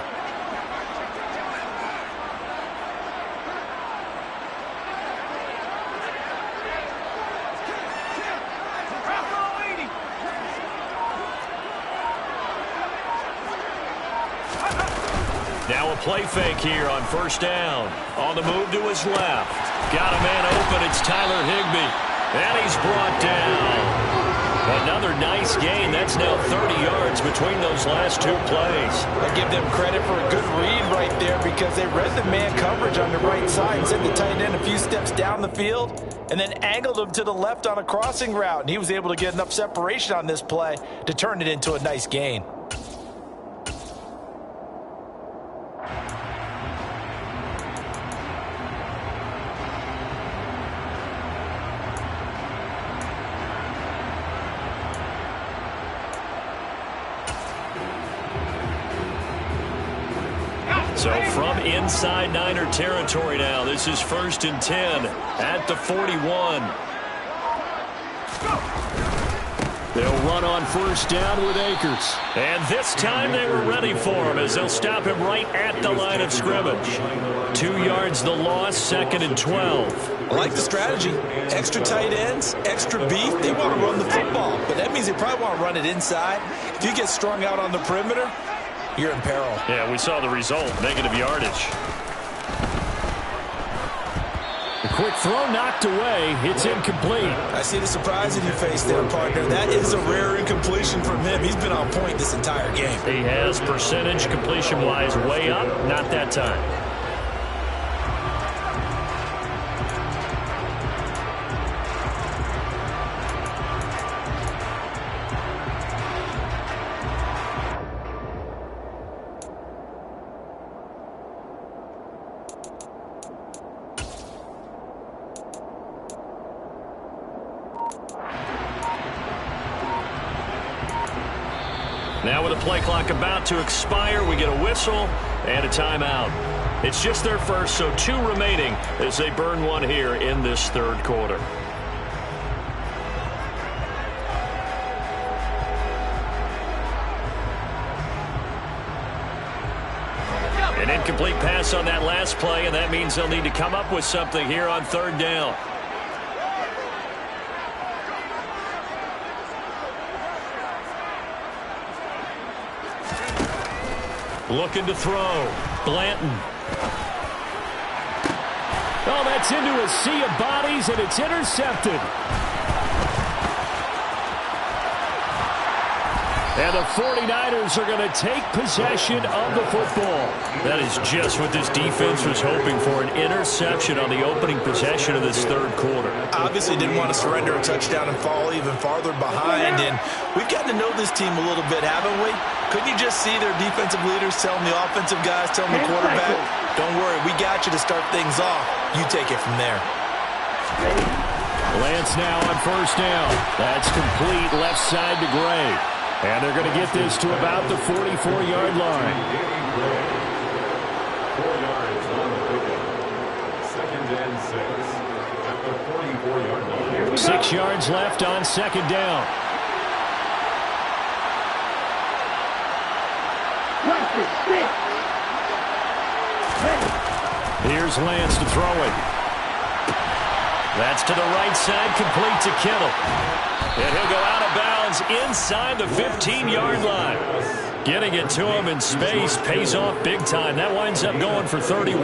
Now a play fake here on first down. On the move to his left. Got a man open. It's Tyler Higbee. And he's brought down. Another nice gain. That's now 30 yards between those last two plays. I give them credit for a good read right there because they read the man coverage on the right side and sent the tight end a few steps down the field and then angled him to the left on a crossing route. And he was able to get enough separation on this play to turn it into a nice gain. So from inside Niner territory now, this is 1st and 10 at the 41. They'll run on first down with Akers. And this time they were ready for him as they'll stop him right at the line of scrimmage. 2 yards the loss, 2nd and 12. I like the strategy. Extra tight ends, extra beef. They want to run the football, but that means they probably want to run it inside. If you get strung out on the perimeter, you're in peril. Yeah, we saw the result, negative yardage. The quick throw knocked away. It's incomplete. I see the surprise in your face there, partner. That is a rare incompletion from him. He's been on point this entire game. He has percentage completion-wise way up. Not that time. Now with the play clock about to expire, we get a whistle and a timeout. It's just their first, so 2 remaining as they burn one here in this third quarter. An incomplete pass on that last play, and that means they'll need to come up with something here on third down. Looking to throw. Blanton. Oh, that's into a sea of bodies, and it's intercepted. And the 49ers are going to take possession of the football. That is just what this defense was hoping for, an interception on the opening possession of this third quarter. Obviously didn't want to surrender a touchdown and fall even farther behind. And we've gotten to know this team a little bit, haven't we? Couldn't you just see their defensive leaders telling the offensive guys, telling the quarterback, don't worry, we got you to start things off. You take it from there. Lance now on first down. That's complete left side to Gray. And they're going to get this to about the 44-yard line. 4 yards on the pickup. 2nd and 6 at the 44-yard line. 6 yards left on second down. Here's Lance to throw it. That's to the right side, complete to Kittle. And he'll go out of bounds inside the 15-yard line. Getting it to him in space pays off big time. That winds up going for 31.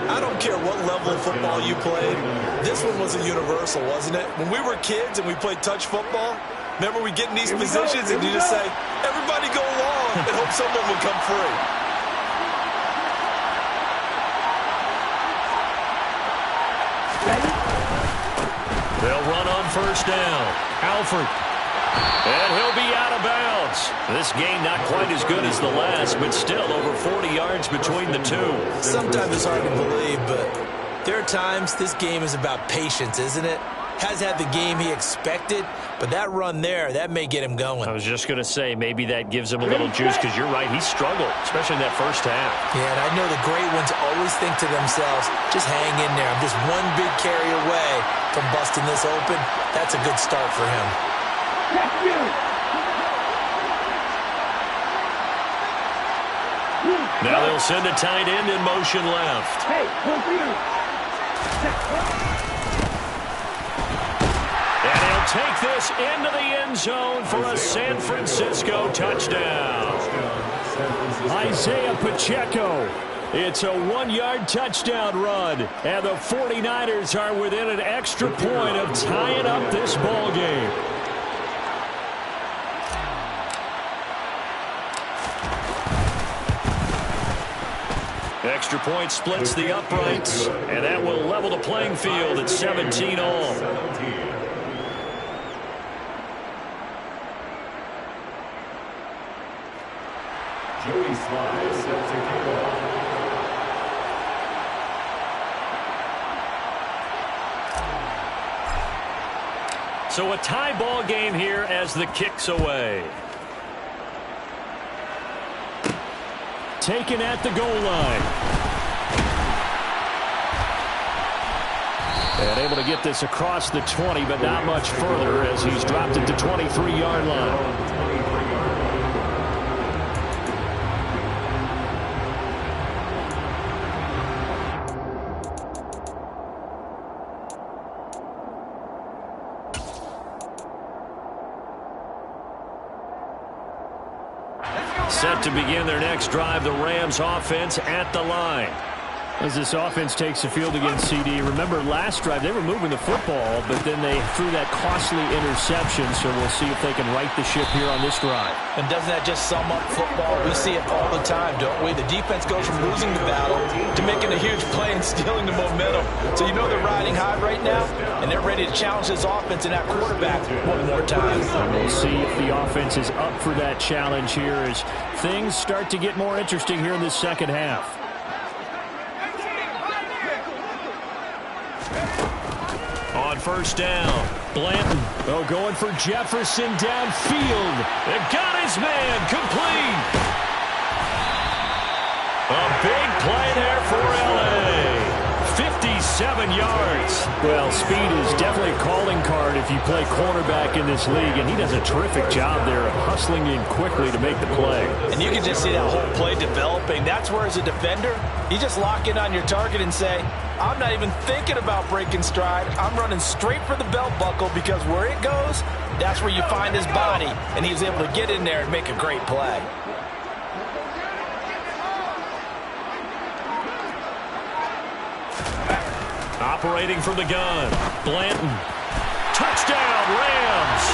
I don't care what level of football you played. This one was a universal, wasn't it? When we were kids and we played touch football, remember we get in these positions and you just say, everybody go long and hope someone will come free. They'll run on first down. Alford. And he'll be out of bounds. This game not quite as good as the last, but still over 40 yards between the two. Sometimes it's hard to believe, but there are times this game is about patience, isn't it? has had the game he expected, but that run there, that may get him going. I was just going to say, maybe that gives him a little juice, because you're right, he struggled, especially in that first half. Yeah, and I know the great ones always think to themselves, just hang in there. I'm just one big carry away from busting this open. That's a good start for him. Now they'll send a tight end in motion left. And he'll take this into the end zone for a San Francisco touchdown. Isaiah Pacheco. It's a 1-yard touchdown run, and the 49ers are within an extra point of tying up this ball game. Extra point splits the uprights, and that will level the playing field at 17 all. Joey Slye set to kick off. So a tie ball game here as the kick's away. Taken at the goal line. And able to get this across the 20, but not much further as he's dropped it to 23-yard line. Set to begin their next drive, the Rams offense at the line. As this offense takes the field against CD, remember last drive they were moving the football, but then they threw that costly interception, so we'll see if they can right the ship here on this drive. And doesn't that just sum up football? We see it all the time, don't we? The defense goes from losing the battle to making a huge play and stealing the momentum. So you know they're riding high right now, and they're ready to challenge this offense and that quarterback one more time. And we'll see if the offense is up for that challenge here as things start to get more interesting here in this second half. On first down, Blanton. Oh, going for Jefferson downfield. It got his man complete. A big play there for L.A. 57 yards. Well, speed is definitely a calling card if you play cornerback in this league, and he does a terrific job there of hustling in quickly to make the play. And you can just see that whole play developing. That's where, as a defender, you just lock in on your target and say, I'm not even thinking about breaking stride. I'm running straight for the belt buckle because where it goes, that's where you find his body. And he was able to get in there and make a great play. Operating from the gun, Blanton. Touchdown, Rams.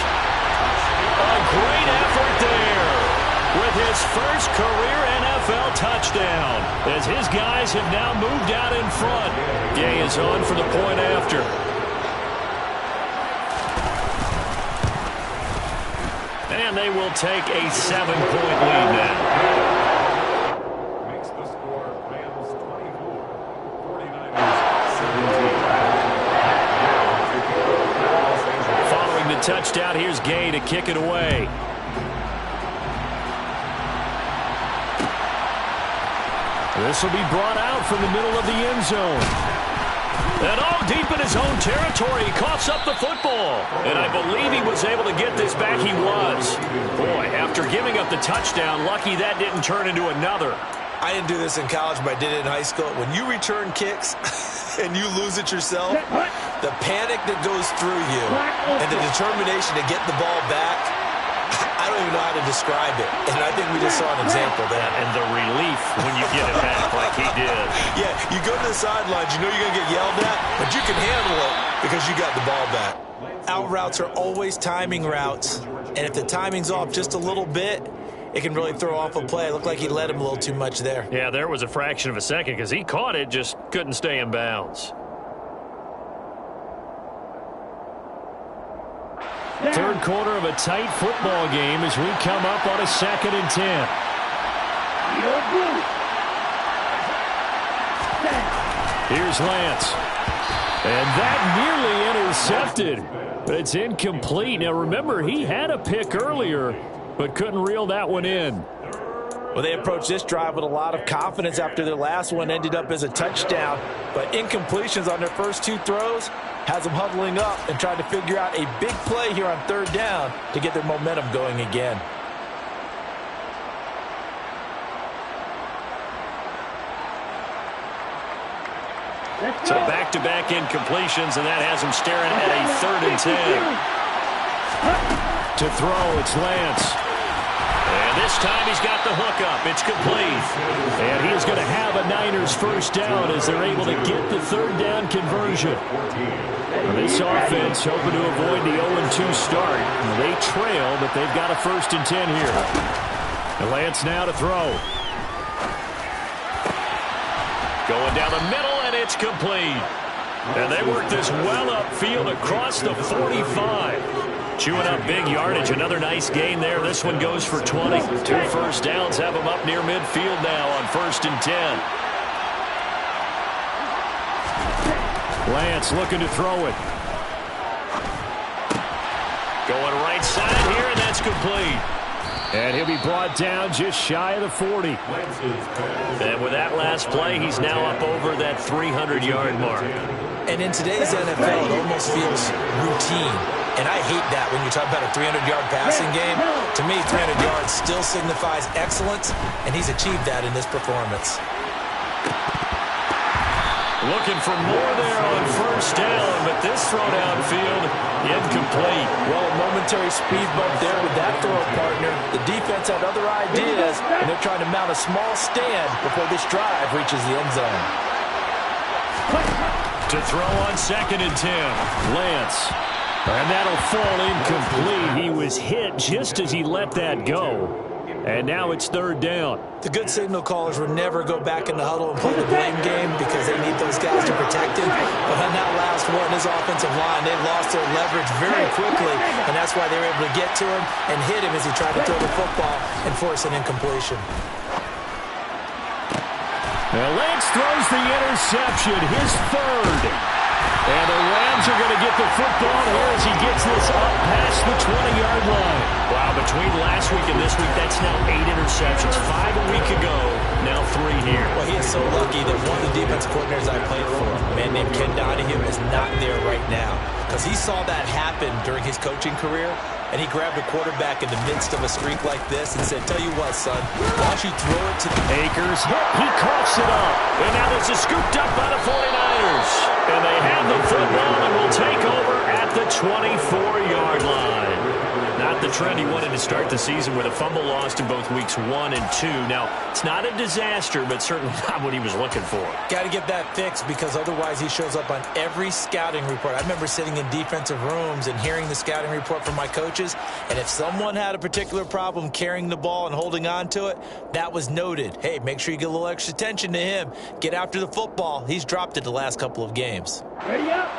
A great effort there with his first career NFL touchdown as his guys have now moved out in front. Gay is on for the point after. And they will take a 7-point lead now. Makes the score Rams 24, 49ers 17. Following the touchdown, here's Gay to kick it away. This will be brought out from the middle of the end zone. And all deep in his own territory, he coughs up the football. And I believe he was able to get this back. He was. Boy, after giving up the touchdown, lucky that didn't turn into another. I didn't do this in college, but I did it in high school. When you return kicks and you lose it yourself, the panic that goes through you and the determination to get the ball back, I don't even know how to describe it. And I think we just saw an example there. And the relief when you get it back like he did. Yeah, you go to the sidelines, you know you're going to get yelled at, but you can handle it because you got the ball back. Out routes are always timing routes, and if the timing's off just a little bit, it can really throw off a play. It looked like he let him a little too much there. Yeah, there was a fraction of a second because he caught it, just couldn't stay in bounds. Third quarter of a tight football game as we come up on a 2nd and 10. Here's Lance. And that nearly intercepted, but it's incomplete. Now, remember, he had a pick earlier, but couldn't reel that one in. Well, they approached this drive with a lot of confidence after their last one ended up as a touchdown. But incompletions on their first 2 throws has them huddling up and trying to figure out a big play here on 3rd down to get their momentum going again. So back-to-back incompletions, and that has them staring at a 3rd and 10. To throw, it's Lance. And this time he's got the hook up. It's complete. And he is going to have a Niners first down as they're able to get the 3rd down conversion. This offense hoping to avoid the 0-2 start. They trail, but they've got a 1st and 10 here. And Lance now to throw. Going down the middle, and it's complete. And they work this well upfield across the 45. Chewing up big yardage. Another nice gain there. This one goes for 20. 2 first downs have them up near midfield now on 1st and 10. Lance looking to throw it. Going right side here, and that's complete. And he'll be brought down just shy of the 40. And with that last play, he's now up over that 300-yard mark. And in today's NFL, it almost feels routine. And I hate that when you talk about a 300-yard passing game. To me, 300 yards still signifies excellence, and he's achieved that in this performance. Looking for more there on 1st down, but this throw downfield, incomplete. Well, a momentary speed bump there with that throw partner. The defense had other ideas, and they're trying to mount a small stand before this drive reaches the end zone. To throw on 2nd and 10, Lance. And that'll fall incomplete. He was hit just as he let that go. And now it's 3rd down. The good signal callers would never go back in the huddle and play the blame game because they need those guys to protect him. But on that last one, his offensive line, they lost their leverage very quickly, and that's why they were able to get to him and hit him as he tried to throw the football and force an incompletion. Now Lance throws the interception, his 3rd. And the Rams are going to get the football here as he gets this up past the 20-yard line. Wow, between last week and this week, that's now 8 interceptions. 5 a week ago, now 3 here. Well, he is so lucky that one of the defensive coordinators I played for, a man named Ken Donahue, is not there right now. Because he saw that happen during his coaching career, and he grabbed a quarterback in the midst of a streak like this and said, tell you what, son, why don't you throw it to the Akers. He coughs it up. And now this is scooped up by the 49ers. And they have the football and will take over at the 24-yard line. Not the trend he wanted to start the season with a fumble lost in both weeks 1 and 2. Now, it's not a disaster, but certainly not what he was looking for. Got to get that fixed because otherwise he shows up on every scouting report. I remember sitting in defensive rooms and hearing the scouting report from my coaches, and if someone had a particular problem carrying the ball and holding on to it, that was noted. Hey, make sure you get a little extra attention to him. Get after the football. He's dropped it the last couple of games. Ready up.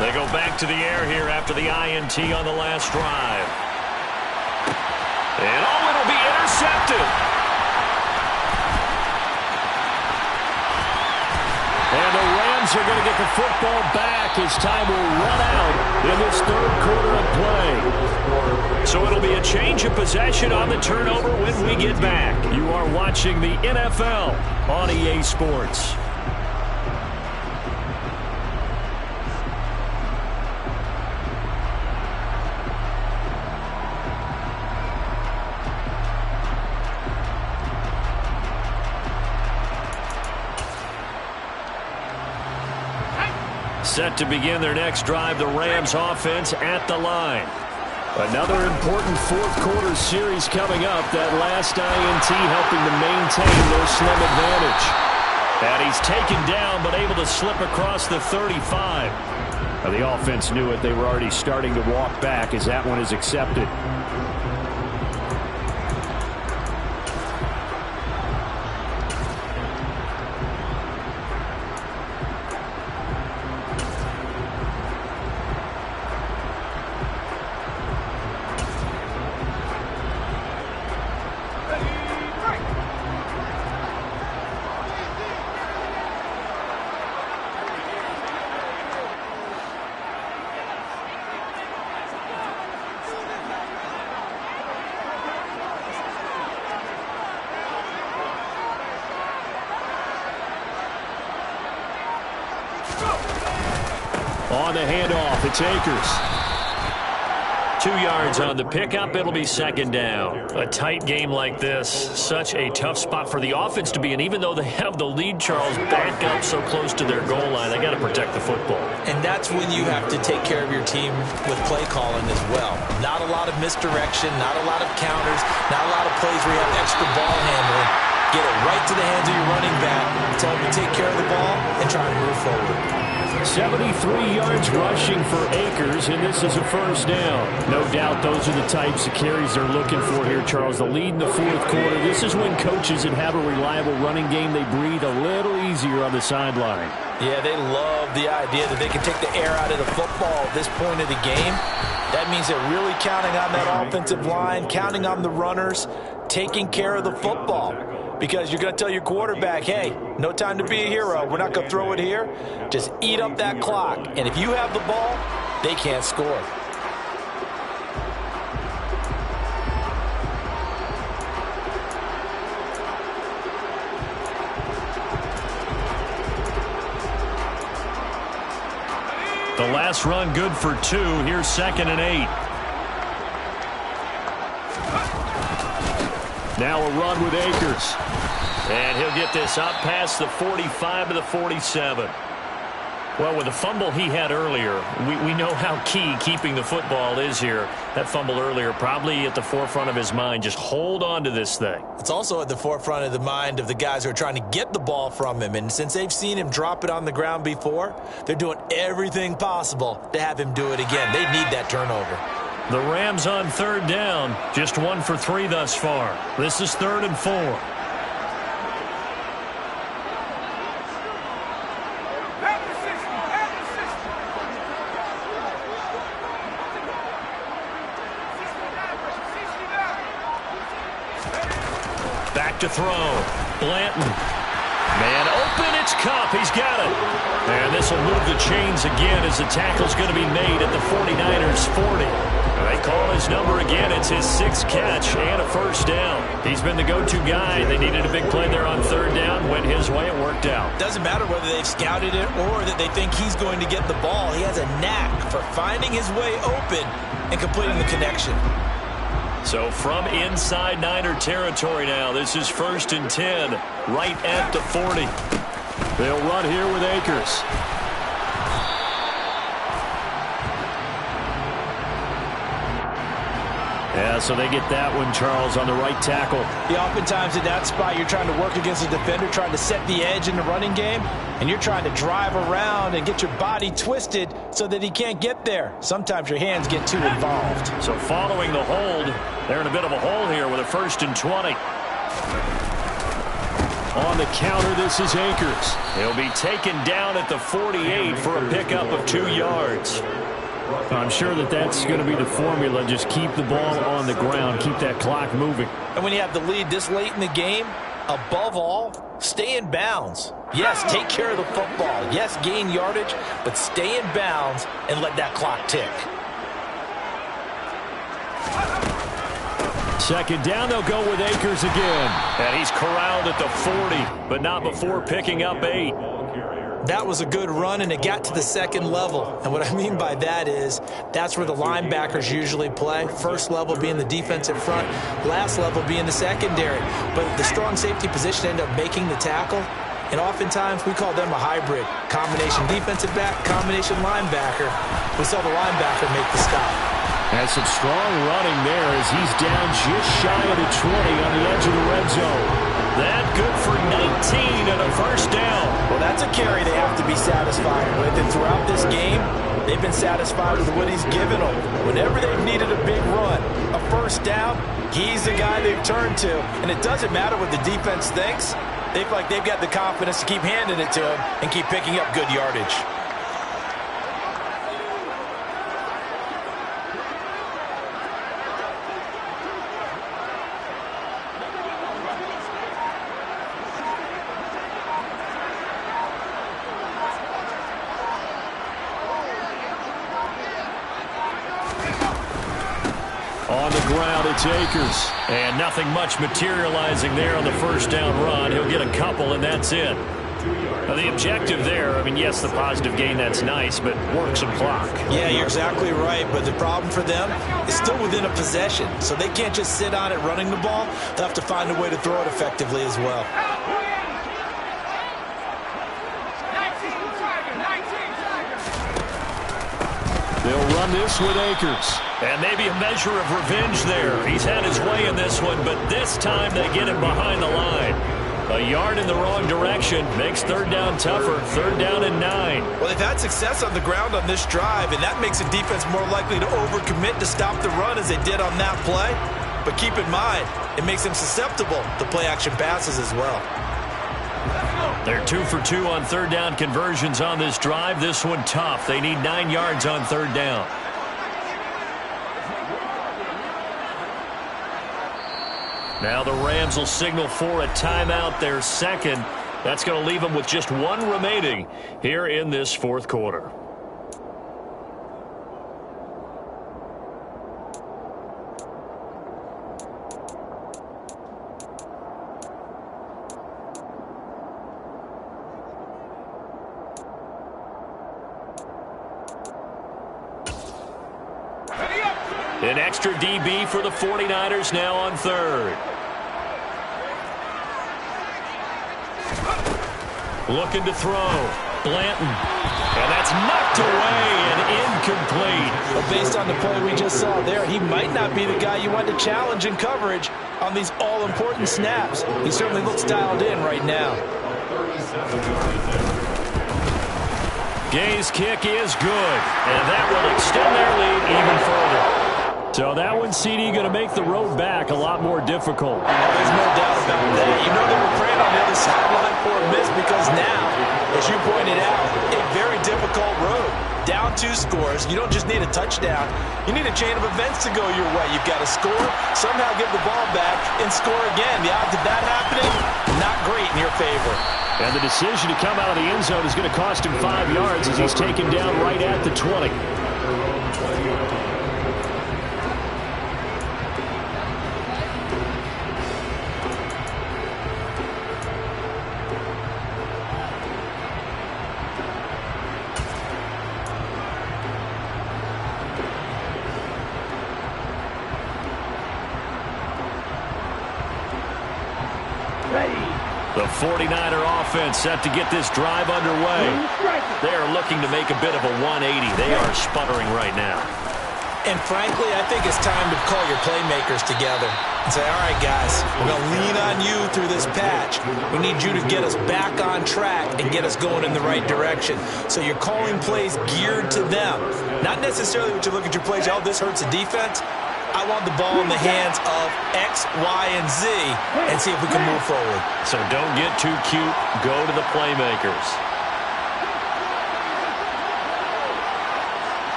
They go back to the air here after the INT on the last drive. And it'll be intercepted. And the Rams are going to get the football back as time will run out in this 3rd quarter of play. So it'll be a change of possession on the turnover when we get back. You are watching the NFL on EA Sports. Set to begin their next drive, the Rams offense at the line. Another important 4th quarter series coming up. That last INT helping to maintain their slim advantage. And he's taken down but able to slip across the 35. Now, the offense knew it. They were already starting to walk back as that one is accepted. On the handoff, it's Akers. 2 yards on the pickup. It'll be second down. A tight game like this, such a tough spot for the offense to be in. Even though they have the lead, Charles, back up so close to their goal line, they got to protect the football. And that's when you have to take care of your team with play calling as well. Not a lot of misdirection, not a lot of counters, not a lot of plays where you have extra ball handling. Get it right to the hands of your running back. Tell him to take care of the ball and try to move forward. 73 yards rushing for Akers, and this is a first down. No doubt those are the types of carries they're looking for here, Charles. The lead in the fourth quarter. This is when coaches that have a reliable running game, they breathe a little easier on the sideline. Yeah, they love the idea that they can take the air out of the football at this point of the game. That means they're really counting on that offensive line, counting on the runners, taking care of the football. Because you're going to tell your quarterback, hey, no time to be a hero. We're not going to throw it here. Just eat up that clock. And if you have the ball, they can't score. The last run good for 2. Here's 2nd and 8. Now a run with Akers. And he'll get this up past the 45 to the 47. Well, with the fumble he had earlier, we know how key keeping the football is here. That fumble earlier probably at the forefront of his mind. Just hold on to this thing. It's also at the forefront of the mind of the guys who are trying to get the ball from him. And since they've seen him drop it on the ground before, they're doing everything possible to have him do it again. They need that turnover. The Rams on 3rd down. Just 1 for 3 thus far. This is 3rd and 4. Back to throw. Blanton. Man open, it's Kupp. He's got it. And this will move the chains again as the tackle's going to be made at the 49ers 40. They call his number again. It's his 6th catch and a first down. He's been the go-to guy. They needed a big play there on 3rd down. Went his way. It worked out. Doesn't matter whether they've scouted it or that they think he's going to get the ball. He has a knack for finding his way open and completing the connection. So from inside Niner territory now, this is 1st and 10, right at the 40. They'll run here with Akers. Yeah, so they get that one, Charles, on the right tackle. Yeah, oftentimes in that spot, you're trying to work against a defender, trying to set the edge in the running game, and you're trying to drive around and get your body twisted so that he can't get there. Sometimes your hands get too involved. So following the hold, they're in a bit of a hole here with a 1st and 20. On the counter, this is Akers. He'll be taken down at the 48 for a pickup of 2 yards. I'm sure that's going to be the formula. Just keep the ball on the ground. Keep that clock moving. And when you have the lead this late in the game, above all, stay in bounds. Yes, take care of the football. Yes, gain yardage, but stay in bounds and let that clock tick. 2nd down, they'll go with Akers again. And he's corralled at the 40, but not before picking up 8. That was a good run, and it got to the 2nd level. And what I mean by that is that's where the linebackers usually play. First level being the defensive front, last level being the secondary. But the strong safety position ended up making the tackle, and oftentimes we call them a hybrid. Combination defensive back, combination linebacker. We saw the linebacker make the stop. Has some strong running there as he's down just shy of the 20 on the edge of the red zone. That good for 19 and a first down. Well, that's a carry they have to be satisfied with. And throughout this game, they've been satisfied with what he's given them. Whenever they've needed a big run, a first down, he's the guy they've turned to. And it doesn't matter what the defense thinks. They feel like they've got the confidence to keep handing it to him and keep picking up good yardage. On the ground, it's Akers. And nothing much materializing there on the first down run. He'll get a couple, and that's it. Well, the objective there, I mean, yes, the positive gain, that's nice, but work some clock. Yeah, you're exactly right, but the problem for them is still within a possession, so they can't just sit on it running the ball. They'll have to find a way to throw it effectively as well. They'll run this with Akers. And maybe a measure of revenge there. He's had his way in this one, but this time they get him behind the line. A yard in the wrong direction makes third down tougher. Third down and 9. Well, they've had success on the ground on this drive, and that makes a defense more likely to overcommit to stop the run as they did on that play. But keep in mind, it makes them susceptible to play-action passes as well. They're 2 for 2 on third down conversions on this drive. This one tough. They need 9 yards on third down. Now the Rams will signal for a timeout, their second. That's going to leave them with just 1 remaining here in this fourth quarter. An extra DB for the 49ers now on third. Looking to throw. Blanton. And that's knocked away and incomplete. Well, based on the play we just saw there, he might not be the guy you want to challenge in coverage on these all-important snaps. He certainly looks dialed in right now. Gay's kick is good, and that will extend their lead even further. So that one, CD, going to make the road back a lot more difficult. There's no doubt about that. You know they were praying on the other sideline for a miss because now, as you pointed out, a very difficult road. Down 2 scores. You don't just need a touchdown. You need a chain of events to go your way. You've got to score, somehow get the ball back, and score again. The odds of that happening, not great in your favor. And the decision to come out of the end zone is going to cost him 5 yards as he's taken down right at the 20. The 49er offense set to get this drive underway. They are looking to make a bit of a 180. They are sputtering right now. And frankly, I think it's time to call your playmakers together and say, all right, guys, we're going to lean on you through this patch. We need you to get us back on track and get us going in the right direction. So you're calling plays geared to them. Not necessarily what you look at your plays, oh, this hurts the defense. I want the ball in the hands of X, Y, and Z and see if we can move forward. So don't get too cute. Go to the playmakers.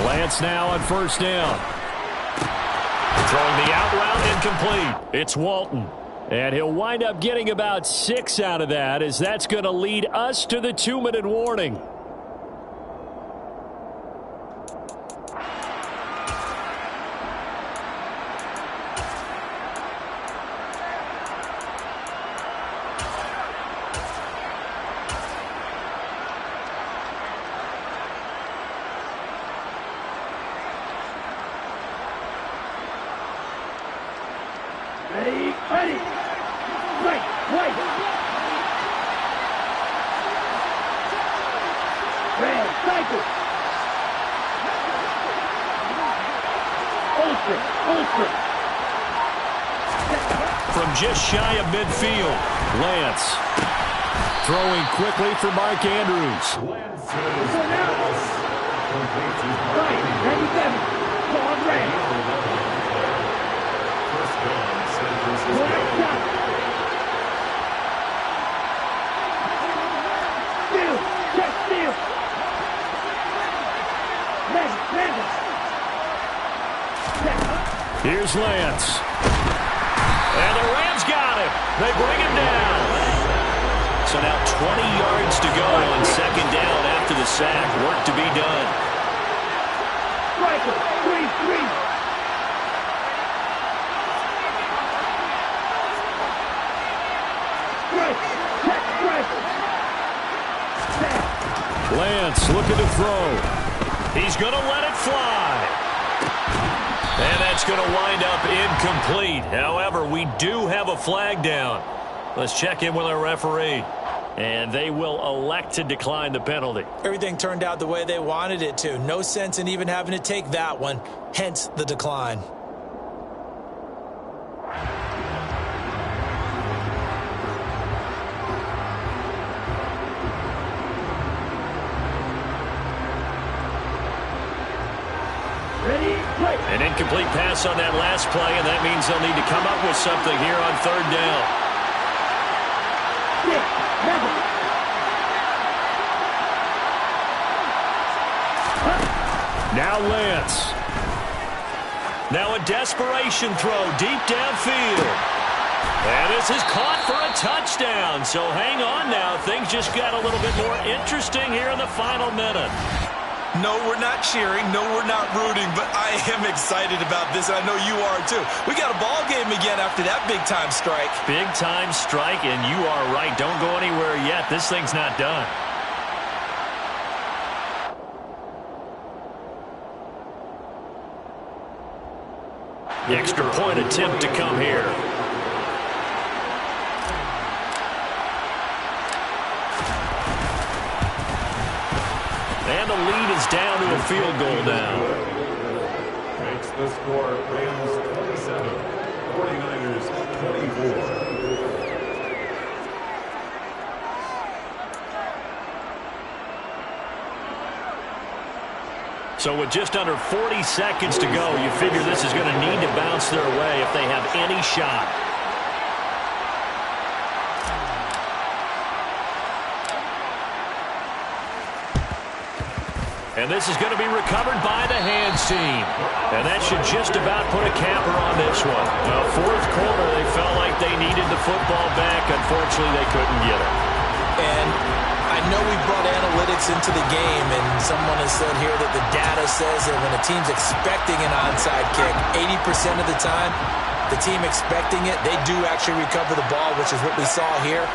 Lance now on first down. Throwing the out route incomplete. It's Walton. And he'll wind up getting about 6 out of that, as that's going to lead us to the 2-minute warning. From just shy of midfield, Lance throwing quickly for Mark Andrews. Here's Lance. And the Rams got him. They bring him down. So now 20 yards to go on second down after the sack. Work to be done. Lance looking to throw. He's going to let it fly. And that's going to wind up incomplete. However, we do have a flag down. Let's check in with our referee. And they will elect to decline the penalty. Everything turned out the way they wanted it to. No sense in even having to take that one. Hence the decline. An incomplete pass on that last play, and that means they'll need to come up with something here on third down. Now Lance. Now a desperation throw deep downfield. And this is caught for a touchdown. So hang on now. Things just got a little bit more interesting here in the final minute. No, we're not cheering. No, we're not rooting, but I am excited about this, and I know you are too. We got a ball game again after that big-time strike. Big-time strike, and you are right. Don't go anywhere yet. This thing's not done. The extra point attempt to come here. And the lead is down to a field goal now. Makes the score Rams 27, 49ers 24. So with just under 40 seconds to go, you figure this is going to need to bounce their way if they have any shot. And this is going to be recovered by the hands team. And that should just about put a capper on this one. Well, fourth quarter, they felt like they needed the football back. Unfortunately, they couldn't get it. And I know we brought analytics into the game, and someone has said here that the data says that when a team's expecting an onside kick, 80% of the time, the team expecting it, they do actually recover the ball, which is what we saw here.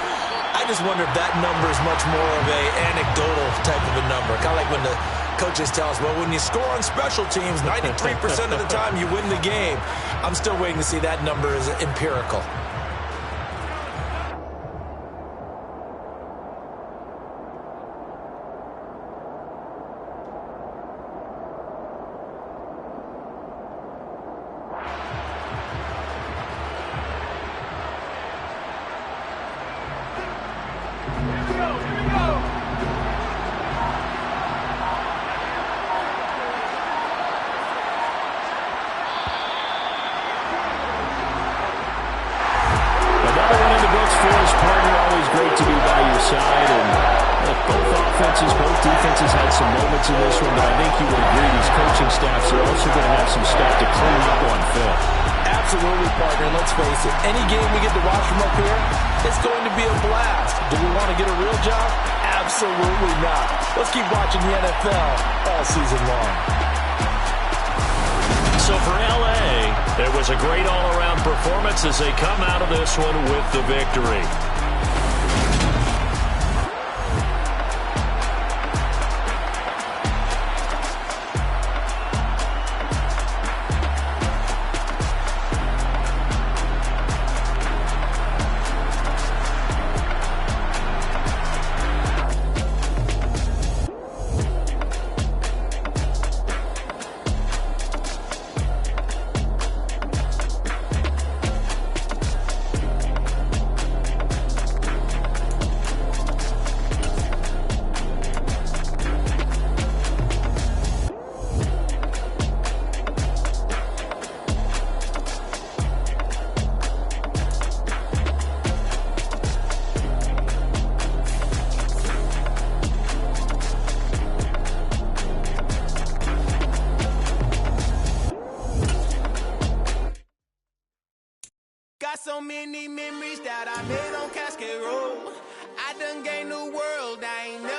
I just wonder if that number is much more of an anecdotal type of a number. Kind of like when the coaches tell us, well, when you score on special teams, 93% of the time you win the game. I'm still waiting to see that number is empirical. As they come out of this one with the victory. So many memories that I made on Cascade Road. I done gained the world, I ain't never